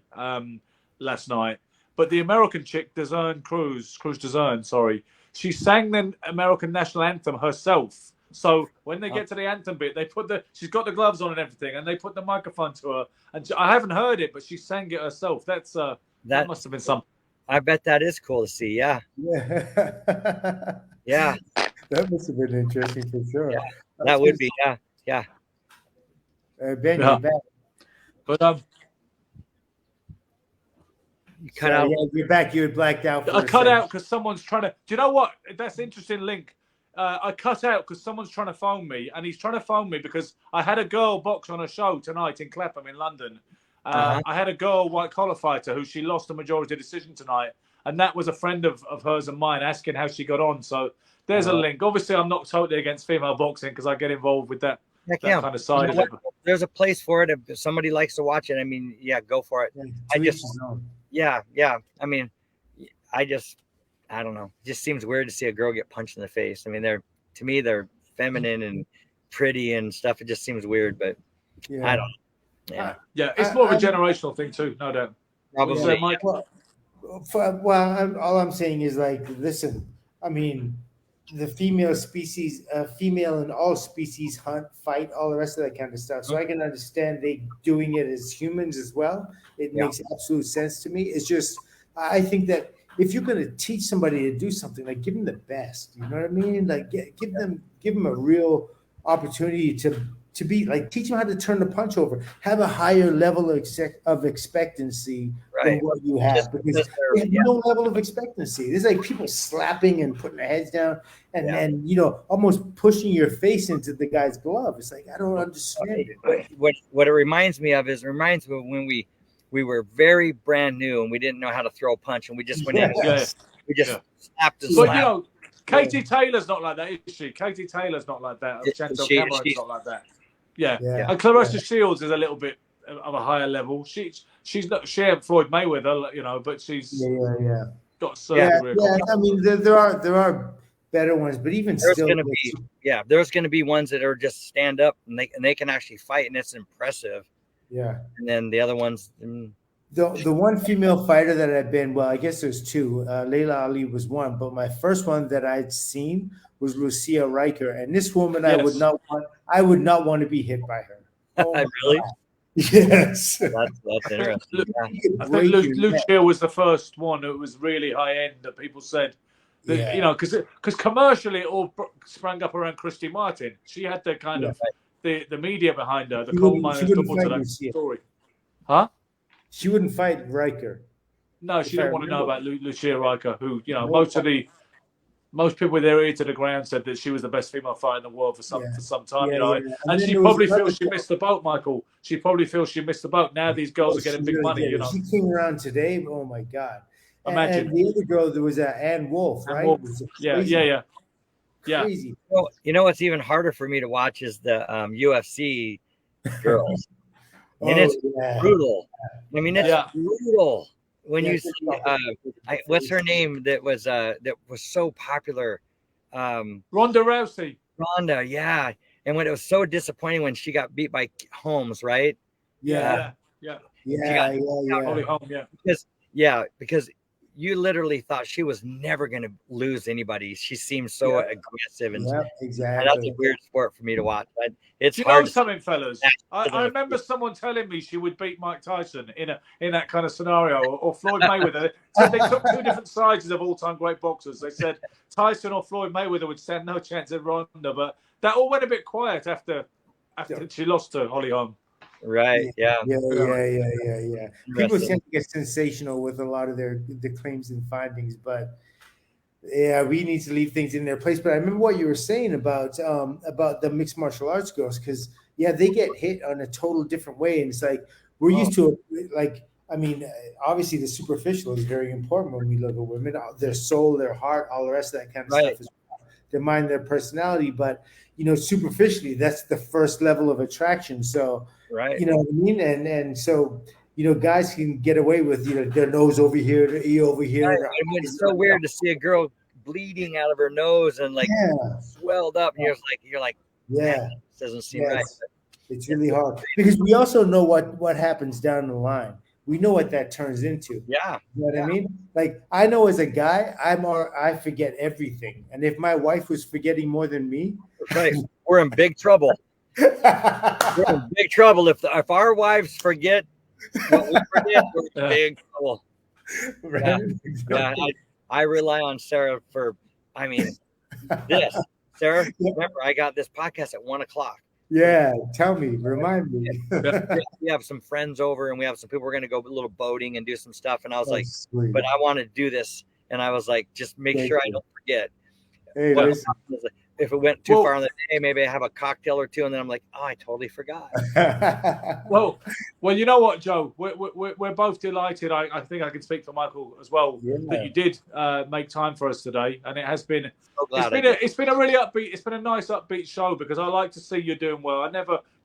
last night. But the American chick, Cruz Dezern, sorry, she sang the American national anthem herself. So when they get to the anthem bit, she's got the gloves on and everything, and they put the microphone to her. And I haven't heard it, but she sang it herself. That must have been something. I bet that is cool to see. Yeah. Yeah. That must have been interesting for sure. Yeah, that would be. Yeah. Ben, you're back. But you cut out. Yeah, you're back. You had blacked out. I cut out because someone's trying to. Do you know what? That's an interesting link. I cut out because someone's trying to phone me, and he's trying to phone me because I had a girl box on a show tonight in Clapham in London. I had a girl white collar fighter who she lost a majority decision tonight, and that was a friend of hers and mine asking how she got on. So there's a link. Obviously, I'm not totally against female boxing because I get involved with that kind of side of it. There's a place for it if somebody likes to watch it. I mean, go for it. I mean, I don't know. It just seems weird to see a girl get punched in the face. I mean, to me they're feminine and pretty and stuff. It just seems weird, but I don't know. Yeah, it's more of a generational thing too, no doubt. Probably. Mike? All I'm saying is like, listen, I mean, the female in all species hunt, fight, all the rest of that kind of stuff. So I can understand they doing it as humans as well. It makes absolute sense to me. It's just, I think that if you're going to teach somebody to do something, like give them the best, you know what I mean? Like give them a real opportunity to be like, teach them how to turn the punch over, have a higher level of expectancy than what you have, because they have no level of expectancy. There's like people slapping and putting their heads down and almost pushing your face into the guy's glove. It's like, I don't understand it. What it reminds me of when we were very brand new and we didn't know how to throw a punch and we just went in. We just slapped and slapped. But Katie Taylor's not like that, is she? Katie Taylor's not like that. Chantel Cameron's not like that. Yeah. And Clarissa Shields is a little bit of a higher level. She's not Floyd Mayweather, but she's got certain. I mean, there are better ones, but even There's still, gonna be there's gonna be ones that are just stand up and they can actually fight and it's impressive. yeah. And then the other ones, The one female fighter that I've been, well, I guess there's two. Layla Ali was one, but my first one that I'd seen was Lucia Riker, and this woman I would Yes. not want to be hit by her. Oh my really? God. Yes. That's interesting. I think Lucia was the first one that was really high end that people said that, Yeah. you know, because commercially it all sprang up around Christy Martin. She had the kind of the media behind her, the coal miners double to that story. Huh? She wouldn't fight Riker. No, she didn't want to know about Lucia Riker, who, you know, most people with their ear to the ground said that she was the best female fighter in the world for some time, you know. And she probably feels she missed the boat, Michael. She probably feels she missed the boat. Now these girls are getting big money, you know. She came around today. Oh my God. Imagine. And the other girl, there was Ann Wolf, right? Wolf. Yeah. Crazy. Well, you know what's even harder for me to watch is the UFC girls. And it's brutal. I mean, it's brutal when you see what's her name that was so popular. Ronda Rousey. Ronda, yeah. And when it was so disappointing when she got beat by Holmes, right? Yeah. Because you literally thought she was never going to lose anybody. She seemed so aggressive and exactly. And that's a weird sport for me to watch. But it's you hard. Know something, fellas? I remember someone telling me she would beat Mike Tyson in that kind of scenario, or Floyd Mayweather. So they took two different sides of all-time great boxers. They said Tyson or Floyd Mayweather would stand no chance at Ronda, but that all went a bit quiet after she lost to Holly Holm. Right. Yeah. People seem to get sensational with a lot of the claims and findings, but we need to leave things in their place. But I remember what you were saying about the mixed martial arts girls, because they get hit on a total different way, and it's like we're used to obviously the superficial is very important when we look at women, their soul, their heart, all the rest of that kind of stuff is their mind, their personality, but superficially, that's the first level of attraction. So, you know what I mean? And so, guys can get away with, their nose over here, their ear over here. Right. And it's so weird to see a girl bleeding out of her nose and swelled up. And you're like, this doesn't seem right. It's really hard because we also know what happens down the line. We know what that turns into. Yeah. You know what I mean? Like, I know as a guy, I forget everything. And if my wife was forgetting more than me, we're in big trouble. We're in big trouble. If our wives forget what we forget, we're in big trouble. Right? I rely on Sarah for, this. Sarah, remember, I got this podcast at 1:00. Yeah, tell me, remind me. We have some friends over and we have some people. We're going to go a little boating and do some stuff. And I was sweet. But I want to do this. And I was like, just make sure I don't forget. Hey, if it went too far on the day, maybe I have a cocktail or two. And then I'm like, I totally forgot. well, you know what, Joe? We're both delighted. I think I can speak for Michael as well that you did make time for us today, and it has been. It's been a really upbeat. It's been a nice upbeat show because I like to see you doing well.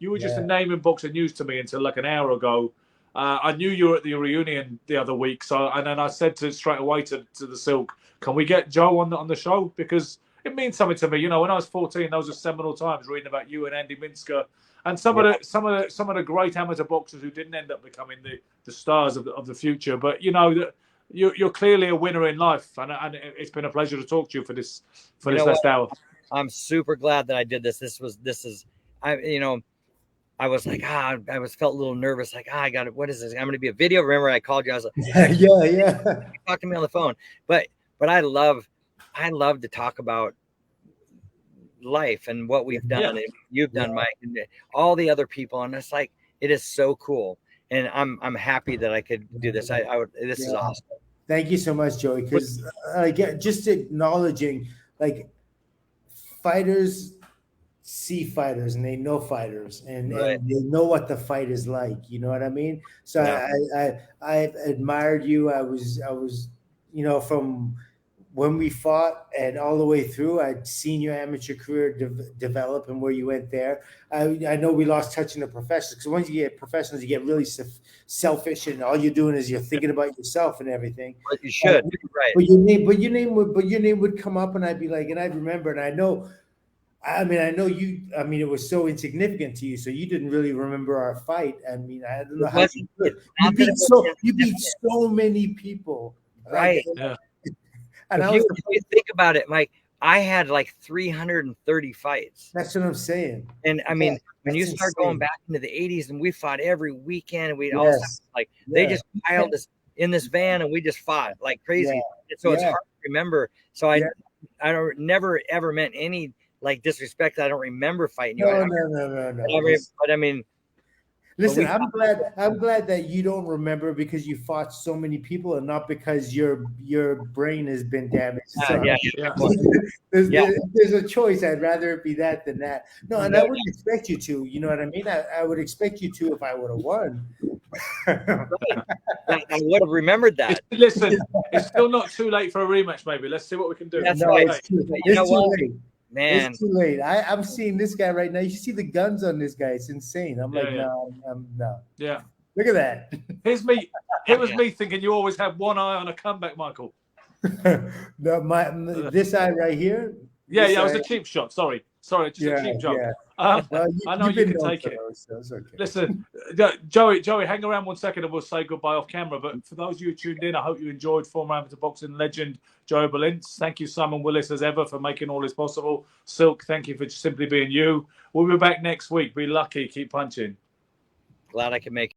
You were just a name in books and news to me until like an hour ago. I knew you were at the reunion the other week, and then I said straight away to the Silk, can we get Joe on the show, because it means something to me. When I was 14, those were seminal times reading about you and Andy Minsker and some of the great amateur boxers who didn't end up becoming the stars of the future. But you're clearly a winner in life, and it's been a pleasure to talk to you for this last hour. I'm super glad that I did this. I was like, felt a little nervous. Like, I got it. What is this? I'm going to be a video. Remember, I called you. I was like, talk to me on the phone. But I love to talk about life and what we've done, and you've done, Mike, and all the other people. And it's like, it is so cool. And I'm happy that I could do this. This is awesome. Thank you so much, Joey. Because just acknowledging, like, fighters see fighters and they know fighters and they know what the fight is like. You know what I mean? So I admired you. I was from when we fought and all the way through, I'd seen your amateur career develop and where you went there. I know we lost touch in the professionals, because once you get professionals, you get really selfish, and all you're doing is you're thinking about yourself and everything. But you should, right? But your name would come up, and I'd be like, and I'd remember, and I know. I know you. I mean, it was so insignificant to you, so you didn't really remember our fight. I mean, I don't know how you could. You beat so many people, right? Yeah. And if you think about it, Mike, I had like 330 fights. That's what I'm saying. And I mean, when you start going back into the 80s, and we fought every weekend, and we all they just piled us in this van, and we just fought like crazy. And so it's hard to remember. So I don't never ever meant any like disrespect. I don't remember fighting you. No. But I mean, listen, I'm glad that you don't remember because you fought so many people, and not because your brain has been damaged. So, there's a choice. I'd rather it be that than that. No, and I wouldn't expect you to. You know what I mean? I would expect you to if I would have won. I would have remembered that. Listen, it's still not too late for a rematch. Maybe let's see what we can do. That's right. It's too late. Man, it's too late. I'm seeing this guy right now. You see the guns on this guy. It's insane. I'm like, no. Yeah. Look at that. Here's me. It was me thinking you always have one eye on a comeback, Michael. No, this eye right here. Yeah, it was a cheap shot. Sorry, just a cheap shot. Well, I know you can take it. So it's okay. Listen, Joey, hang around 1 second and we'll say goodbye off camera. But for those of you who tuned in, I hope you enjoyed former amateur boxing legend Joey Belinc. Thank you, Simon Willis, as ever, for making all this possible. Silk, thank you for simply being you. We'll be back next week. Be lucky. Keep punching. Glad I can make it.